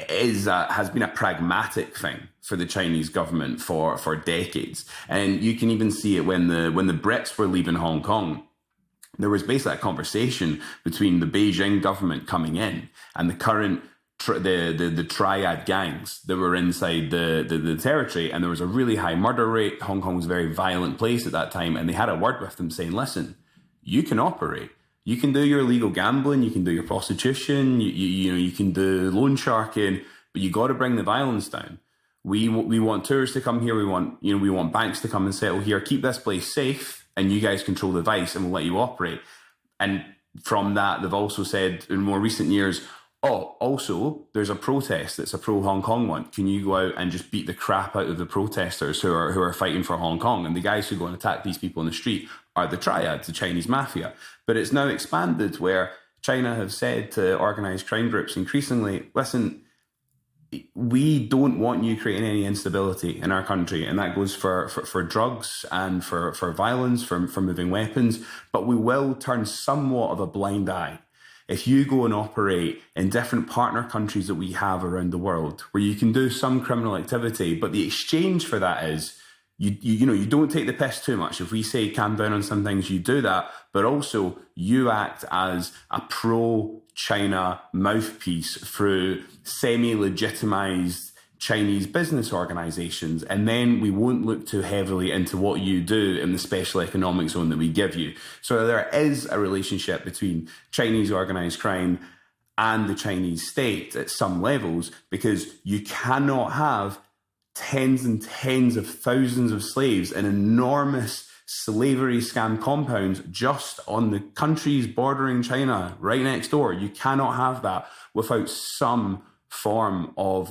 has been a pragmatic thing for the Chinese government for decades. And you can even see it when the Brits were leaving Hong Kong. There was basically a conversation between the Beijing government coming in and the current the triad gangs that were inside the territory, and there was a really high murder rate. Hong Kong was a very violent place at that time, and they had a word with them saying, listen, you can operate. You can do your illegal gambling, you can do your prostitution, you can do loan sharking, but you got to bring the violence down. We want tourists to come here. We want banks to come and settle here. Keep this place safe, and you guys control the vice, and we'll let you operate. And from that, they've also said in more recent years, oh, also there's a protest that's a pro Hong Kong one. Can you go out and just beat the crap out of the protesters who are fighting for Hong Kong? And the guys who go and attack these people in the street are the triads, the Chinese mafia. But it's now expanded where China have said to organized crime groups increasingly, listen, we don't want you creating any instability in our country. And that goes for drugs and for violence, for moving weapons. But we will turn somewhat of a blind eye if you go and operate in different partner countries that we have around the world, where you can do some criminal activity, but the exchange for that is you don't take the piss too much. If we say calm down on some things, you do that, but also you act as a pro-China mouthpiece through semi-legitimized Chinese business organizations, and then we won't look too heavily into what you do in the special economic zone that we give you. So there is a relationship between Chinese organized crime and the Chinese state at some levels, because you cannot have tens and tens of thousands of slaves in enormous slavery scam compounds just on the countries bordering China right next door. You cannot have that without some form of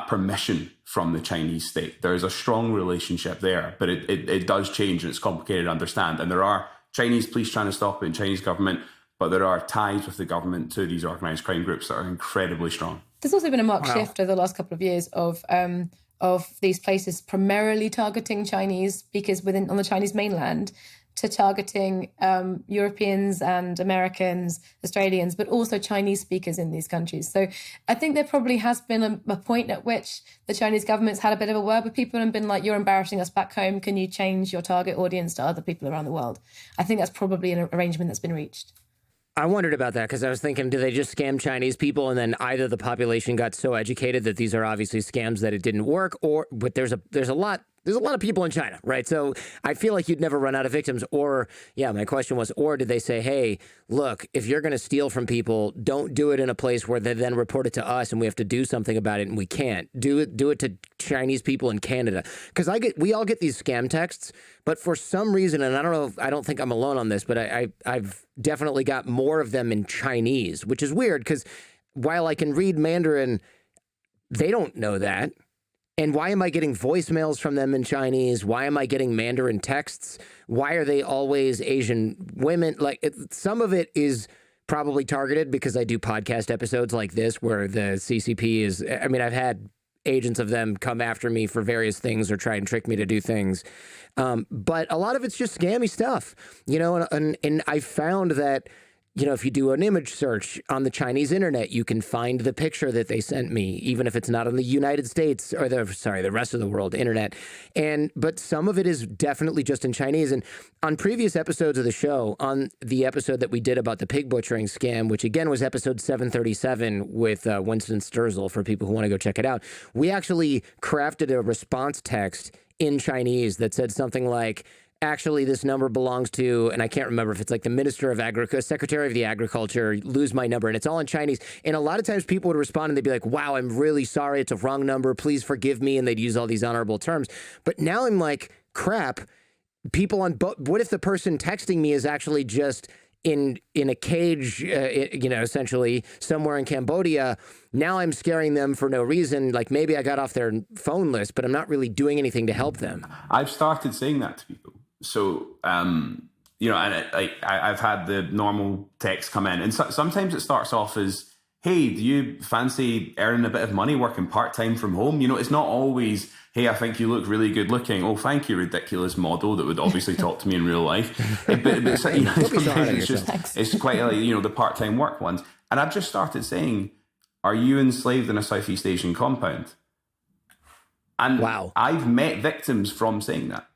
permission from the Chinese state. There is a strong relationship there, but it does change, and it's complicated to understand. And there are Chinese police trying to stop it, and Chinese government, but there are ties with the government to these organized crime groups that are incredibly strong. There's also been a marked shift over the last couple of years of these places primarily targeting Chinese speakers on the Chinese mainland to targeting Europeans and Americans, Australians, but also Chinese speakers in these countries. So I think there probably has been a point at which the Chinese government's had a bit of a word with people and been like, you're embarrassing us back home. Can you change your target audience to other people around the world? I think that's probably an arrangement that's been reached. I wondered about that because I was thinking, do they just scam Chinese people, and then either the population got so educated that these are obviously scams that it didn't work, but there's a lot of people in China, right? So I feel like you'd never run out of victims. Or, yeah, my question was, or did they say, hey, look, if you're going to steal from people, don't do it in a place where they then report it to us and we have to do something about it, and we can't. Do it to Chinese people in Canada. Because we all get these scam texts, but for some reason, and I don't think I'm alone on this, but I've definitely got more of them in Chinese, which is weird because while I can read Mandarin, they don't know that. And why am I getting voicemails from them in Chinese? Why am I getting Mandarin texts? Why are they always Asian women? Some of it is probably targeted because I do podcast episodes like this where the CCP is, I mean, I've had agents of them come after me for various things or try and trick me to do things. But a lot of it's just scammy stuff, and I found that if you do an image search on the Chinese internet, you can find the picture that they sent me, even if it's not on the United States or the rest of the world internet. But some of it is definitely just in Chinese. And on previous episodes of the show, on the episode that we did about the pig butchering scam, which again was episode 737 with Winston Sturzel for people who want to go check it out, we actually crafted a response text in Chinese that said something like, actually, this number belongs to, and I can't remember if it's like the Minister of Agriculture, Secretary of the Agriculture, lose my number. And it's all in Chinese. And a lot of times people would respond and they'd be like, wow, I'm really sorry. It's a wrong number. Please forgive me. And they'd use all these honorable terms. But now I'm like, crap, people on what if the person texting me is actually just in a cage, essentially somewhere in Cambodia? Now I'm scaring them for no reason. Like maybe I got off their phone list, but I'm not really doing anything to help them. I've started saying that to people. So, and I've had the normal text come in, and sometimes it starts off as, hey, do you fancy earning a bit of money working part-time from home? It's not always, hey, I think you look really good looking. Oh, thank you, ridiculous model that would obviously talk to me in real life. But sometimes it's quite like, the part-time work ones. And I've just started saying, are you enslaved in a Southeast Asian compound? And wow. I've met victims from saying that.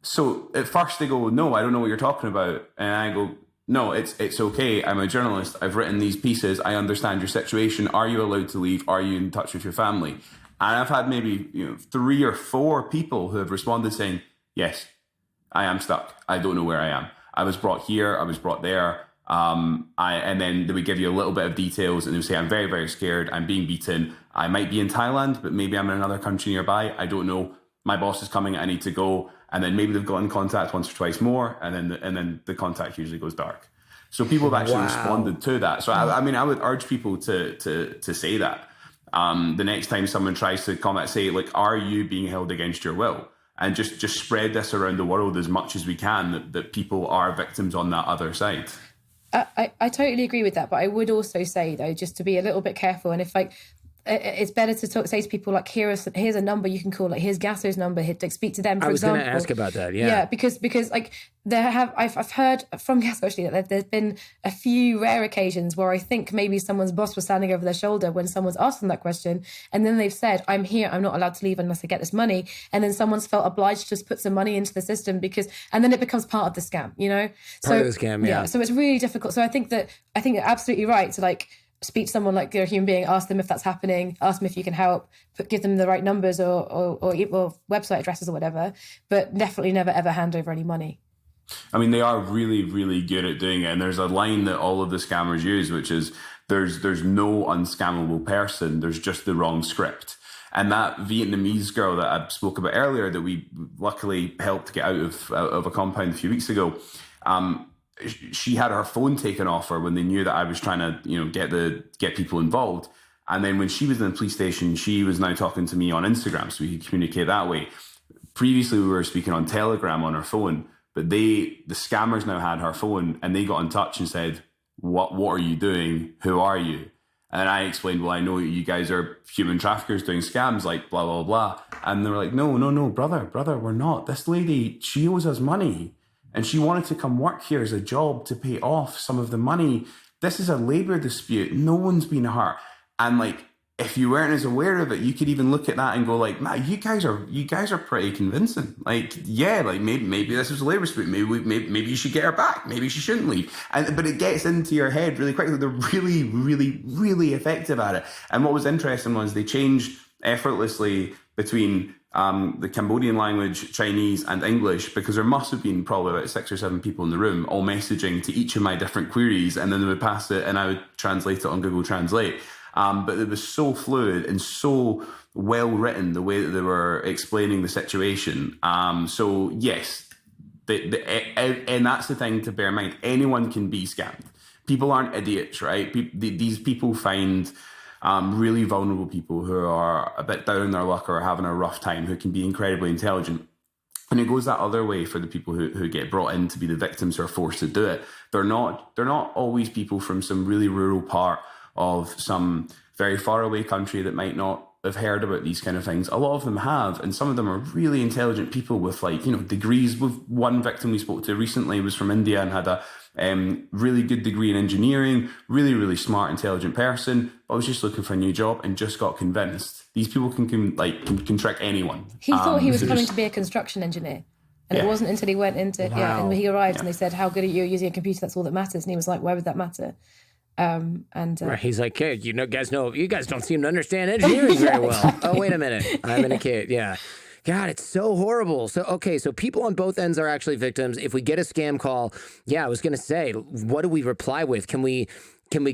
So at first they go, no, I don't know what you're talking about. And I go, no, it's okay. I'm a journalist. I've written these pieces. I understand your situation. Are you allowed to leave? Are you in touch with your family? And I've had maybe 3 or 4 people who have responded saying, yes, I am stuck. I don't know where I am. I was brought here. I was brought there. And then they would give you a little bit of details and they would say, I'm very, very scared. I'm being beaten. I might be in Thailand, but maybe I'm in another country nearby. I don't know. My boss is coming. I need to go. And then maybe they've got in contact once or twice more, and then the contact usually goes dark. So people have actually responded to that. So I would urge people to say that. The next time someone tries to comment, say like, "Are you being held against your will?" And just spread this around the world as much as we can that people are victims on that other side. I totally agree with that, but I would also say though, just to be a little bit careful, and if it's better to say to people like, here's a number you can call, like here's Gasso's number, speak to them, for example. I was going to ask about that, yeah, because like I've heard from Gasso actually that there's been a few rare occasions where I think maybe someone's boss was standing over their shoulder when someone's asked them that question, and then they've said, I'm here, I'm not allowed to leave unless I get this money, and then someone's felt obliged to just put some money into the system and then it becomes part of the scam, Part of the scam, yeah. So it's really difficult. So I think you're absolutely right to like speak to someone like they're a human being, ask them if that's happening, ask them if you can help, give them the right numbers or website addresses or whatever, but definitely never ever hand over any money. I mean, they are really, really good at doing it. And there's a line that all of the scammers use, which is there's no unscammable person, there's just the wrong script. And that Vietnamese girl that I spoke about earlier that we luckily helped get out of a compound a few weeks ago, she had her phone taken off her when they knew that I was trying to, get people involved. And then when she was in the police station, she was now talking to me on Instagram, so we could communicate that way. Previously, we were speaking on Telegram on her phone, but the scammers now had her phone and they got in touch and said, what are you doing? Who are you? And I explained, well, I know you guys are human traffickers doing scams, like blah, blah, blah. And they were like, no, brother, we're not. This lady, she owes us money. And she wanted to come work here as a job to pay off some of the money. This is a labor dispute. No one's been hurt. And like, if you weren't as aware of it, you could even look at that and go like, man, you guys are pretty convincing. Like, yeah, like maybe this was a labor dispute. Maybe you should get her back. Maybe she shouldn't leave. But it gets into your head really quickly. They're really, really, really effective at it. And what was interesting was they changed effortlessly between the Cambodian language, Chinese and English, because there must have been probably about 6 or 7 people in the room all messaging to each of my different queries, and then they would pass it and I would translate it on Google Translate. But it was so fluid and so well written, the way that they were explaining the situation. So yes, and that's the thing to bear in mind. Anyone can be scammed. People aren't idiots, right? These people find really vulnerable people who are a bit down on their luck or having a rough time, who can be incredibly intelligent. And it goes that other way for the people who get brought in to be the victims who are forced to do it. They're not always people from some really rural part of some very far away country that might not have heard about these kind of things. A lot of them have, and some of them are really intelligent people with degrees. With one victim we spoke to recently was from India and had a really good degree in engineering, really, really smart, intelligent person. I was just looking for a new job and just got convinced. These people can trick anyone. He thought he was coming to be a construction engineer. And it wasn't until he went into, and he arrived and they said, how good are you using a computer? That's all that matters. And he was like, why would that matter? Right, he's like, hey, you guys don't seem to understand engineering very well. Oh, wait a minute. I'm in a kid. Yeah. God, it's so horrible. So, okay, so people on both ends are actually victims. If we get a scam call, I was going to say, what do we reply with? Can we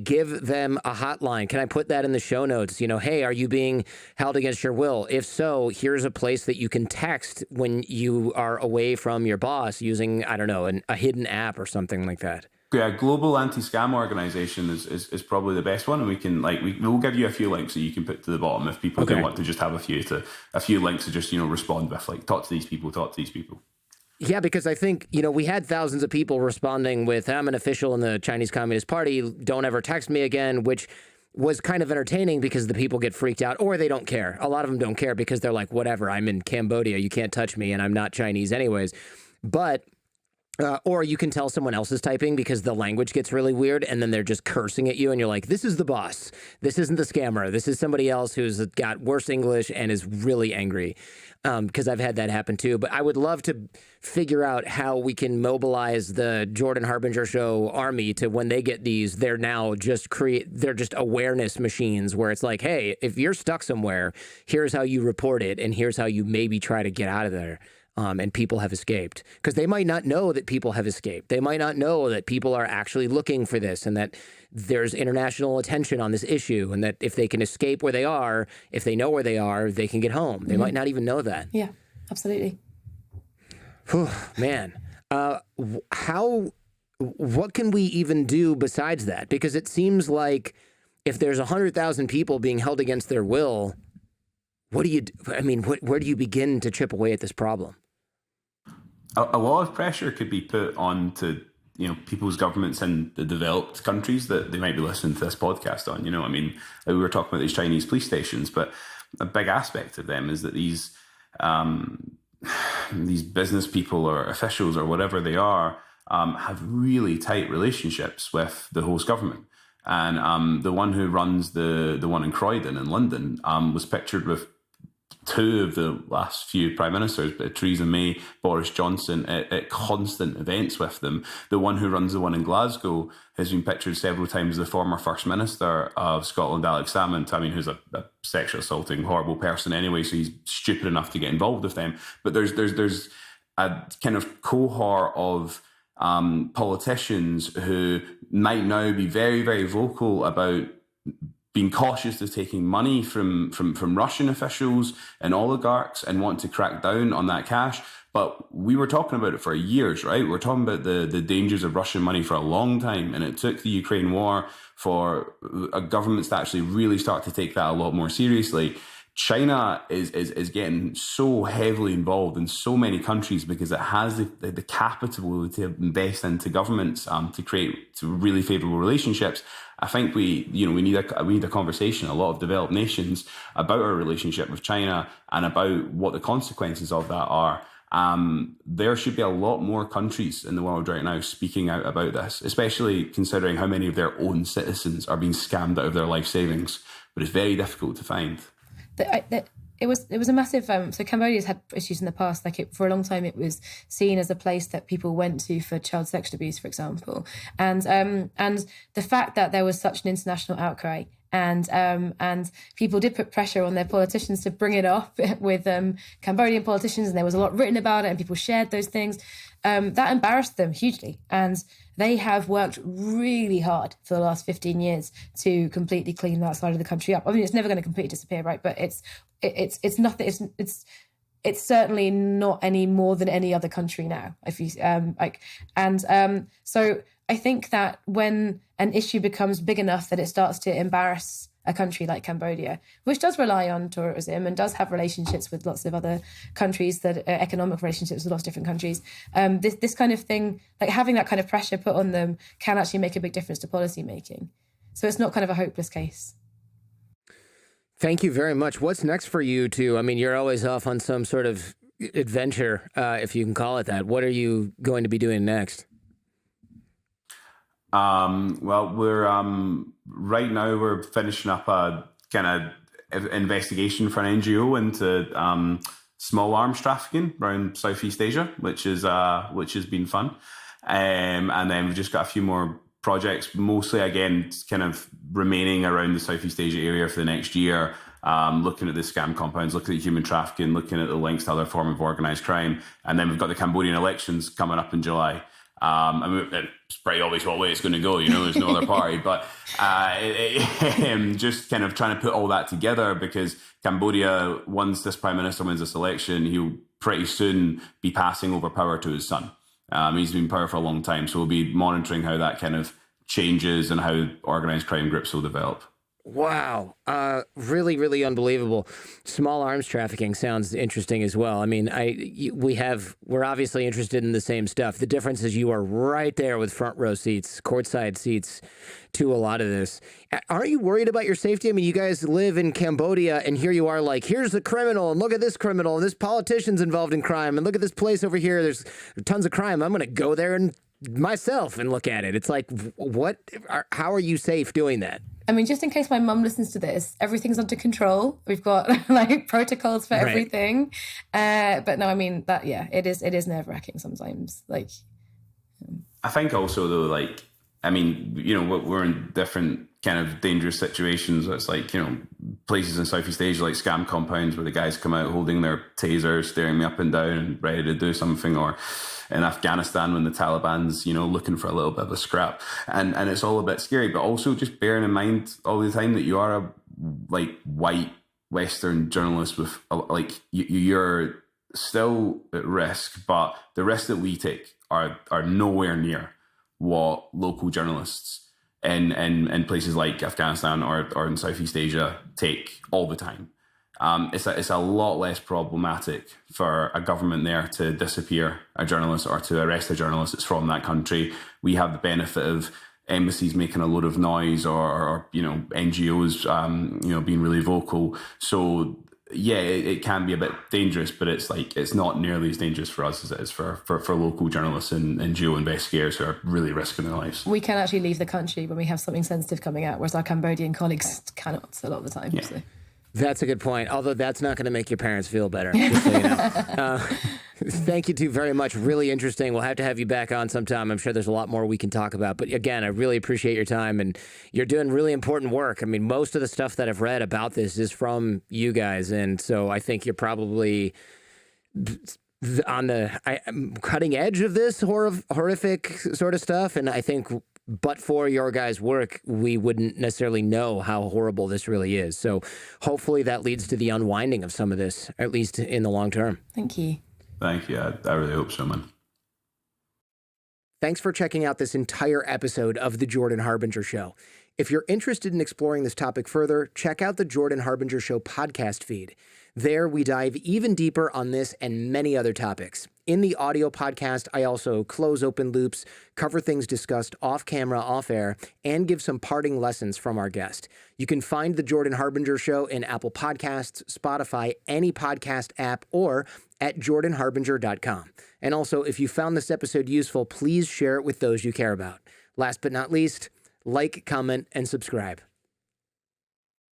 give them a hotline? Can I put that in the show notes? Hey, are you being held against your will? If so, here's a place that you can text when you are away from your boss using, I don't know, a hidden app or something like that. Yeah, global anti-scam organization is probably the best one, and we can we'll give you a few links that you can put to the bottom if people don't want to just have a few links to just respond with, talk to these people. Yeah, because I think we had thousands of people responding with, I'm an official in the Chinese Communist Party, don't ever text me again, which was kind of entertaining because the people get freaked out, or they don't care. A lot of them don't care because they're like, whatever, I'm in Cambodia, you can't touch me, and I'm not Chinese anyways. But or you can tell someone else is typing because the language gets really weird and then they're just cursing at you and you're like, this is the boss. This isn't the scammer. This is somebody else who's got worse English and is really angry, because I've had that happen too. But I would love to figure out how we can mobilize the Jordan Harbinger Show army to, when they get these, they're now they're just awareness machines where it's like, hey, if you're stuck somewhere, here's how you report it and here's how you maybe try to get out of there. And people have escaped, because they might not know that people have escaped. They might not know that people are actually looking for this and that there's international attention on this issue, and that if they can escape where they are, if they know where they are, they can get home. They might not even know that. Yeah, absolutely. Whew, man, what can we even do besides that? Because it seems like if there's 100,000 people being held against their will, what do you do? I mean, where do you begin to chip away at this problem? A lot of pressure could be put on to people's governments in the developed countries that they might be listening to this podcast on. I mean, we were talking about these Chinese police stations, but a big aspect of them is that these business people or officials or whatever they are have really tight relationships with the host government. And the one who runs the one in Croydon in London was pictured with two of the last few prime ministers, Theresa May, Boris Johnson, at constant events with them. The one who runs the one in Glasgow has been pictured several times as the former First Minister of Scotland, Alex Salmond, who's a sexual assaulting, horrible person anyway, so he's stupid enough to get involved with them. But there's a kind of cohort of politicians who might now be very, very vocal about being cautious of taking money from Russian officials and oligarchs and want to crack down on that cash. But we were talking about it for years, right? We're talking about the dangers of Russian money for a long time. And it took the Ukraine war for governments to actually really start to take that a lot more seriously. China is getting so heavily involved in so many countries because it has the capital to invest into governments to create really favorable relationships. I think we need a conversation, a lot of developed nations, about our relationship with China and about what the consequences of that are. There should be a lot more countries in the world right now speaking out about this, especially considering how many of their own citizens are being scammed out of their life savings. But it's very difficult to find. It was a massive. So Cambodia's had issues in the past. For a long time, it was seen as a place that people went to for child sexual abuse, for example. And the fact that there was such an international outcry, and people did put pressure on their politicians to bring it up with Cambodian politicians, and there was a lot written about it, and people shared those things. That embarrassed them hugely, and they have worked really hard for the last 15 years to completely clean that side of the country up. I mean, it's never going to completely disappear, right? But it's nothing. It's certainly not any more than any other country now. If you so I think that when an issue becomes big enough that it starts to embarrass a country like Cambodia, which does rely on tourism and does have relationships with lots of other countries, that economic relationships with lots of different countries, this kind of thing, like having that kind of pressure put on them, can actually make a big difference to policy making. So it's not kind of a hopeless case. Thank you very much. What's next for you two? I mean, you're always off on some sort of adventure, if you can call it that. What are you going to be doing next? Well, we're right now we're finishing up a kind of investigation for an NGO into small arms trafficking around Southeast Asia, which has been fun. And then we've just got a few more projects, mostly again kind of remaining around the Southeast Asia area for the next year. Looking at the scam compounds, looking at human trafficking, looking at the links to other form of organised crime, and then we've got the Cambodian elections coming up in July. I mean, it's pretty obvious what way it's going to go. There's no other party, but just kind of trying to put all that together, because Cambodia, once this prime minister wins this election, he'll pretty soon be passing over power to his son. He's been in power for a long time, so we'll be monitoring how that kind of changes and how organised crime groups will develop. Wow. Really, really unbelievable. Small arms trafficking sounds interesting as well. I mean, we're obviously interested in the same stuff. The difference is you are right there with front row seats, courtside seats to a lot of this. Aren't you worried about your safety? I mean, you guys live in Cambodia, and here you are like, here's the criminal, and look at this criminal, and this politician's involved in crime, and look at this place over here. There's tons of crime. I'm going to go there and myself and look at it. It's like, how are you safe doing that? I mean, just in case my mum listens to this, everything's under control. We've got like protocols for everything. But no, I mean that, yeah, it is nerve-wracking sometimes. Like, I think also though, like, I mean, we're in different kind of dangerous situations. It's like, places in Southeast Asia, like scam compounds where the guys come out holding their tasers, staring me up and down and ready to do something, or in Afghanistan when the Taliban's, looking for a little bit of a scrap. And it's all a bit scary, but also just bearing in mind all the time that you are a white Western journalist with you're still at risk, but the risks that we take are nowhere near what local journalists in places like Afghanistan or in Southeast Asia take all the time. It's a lot less problematic for a government there to disappear a journalist or to arrest a journalist that's from that country. We have the benefit of embassies making a load of noise or NGOs being really vocal. So yeah, it can be a bit dangerous, but it's not nearly as dangerous for us as it is for local journalists and NGO investigators who are really risking their lives. We can actually leave the country when we have something sensitive coming out, whereas our Cambodian colleagues cannot a lot of the time. Yeah. So. That's a good point, although that's not going to make your parents feel better, just so you know. Thank you two very much. Really interesting. We'll have to have you back on sometime. I'm sure there's a lot more we can talk about. But again, I really appreciate your time, and you're doing really important work. I mean, most of the stuff that I've read about this is from you guys, and so I think you're probably on the cutting edge of this horrific sort of stuff, and I think but for your guys' work, we wouldn't necessarily know how horrible this really is. So hopefully that leads to the unwinding of some of this, at least in the long term. Thank you. Thank you. I really hope so, man. Thanks for checking out this entire episode of The Jordan Harbinger Show. If you're interested in exploring this topic further, check out the Jordan Harbinger Show podcast feed. There, we dive even deeper on this and many other topics. In the audio podcast, I also close open loops, cover things discussed off camera, off air, and give some parting lessons from our guest. You can find The Jordan Harbinger Show in Apple Podcasts, Spotify, any podcast app, or at jordanharbinger.com. And also, if you found this episode useful, please share it with those you care about. Last but not least, like, comment, and subscribe.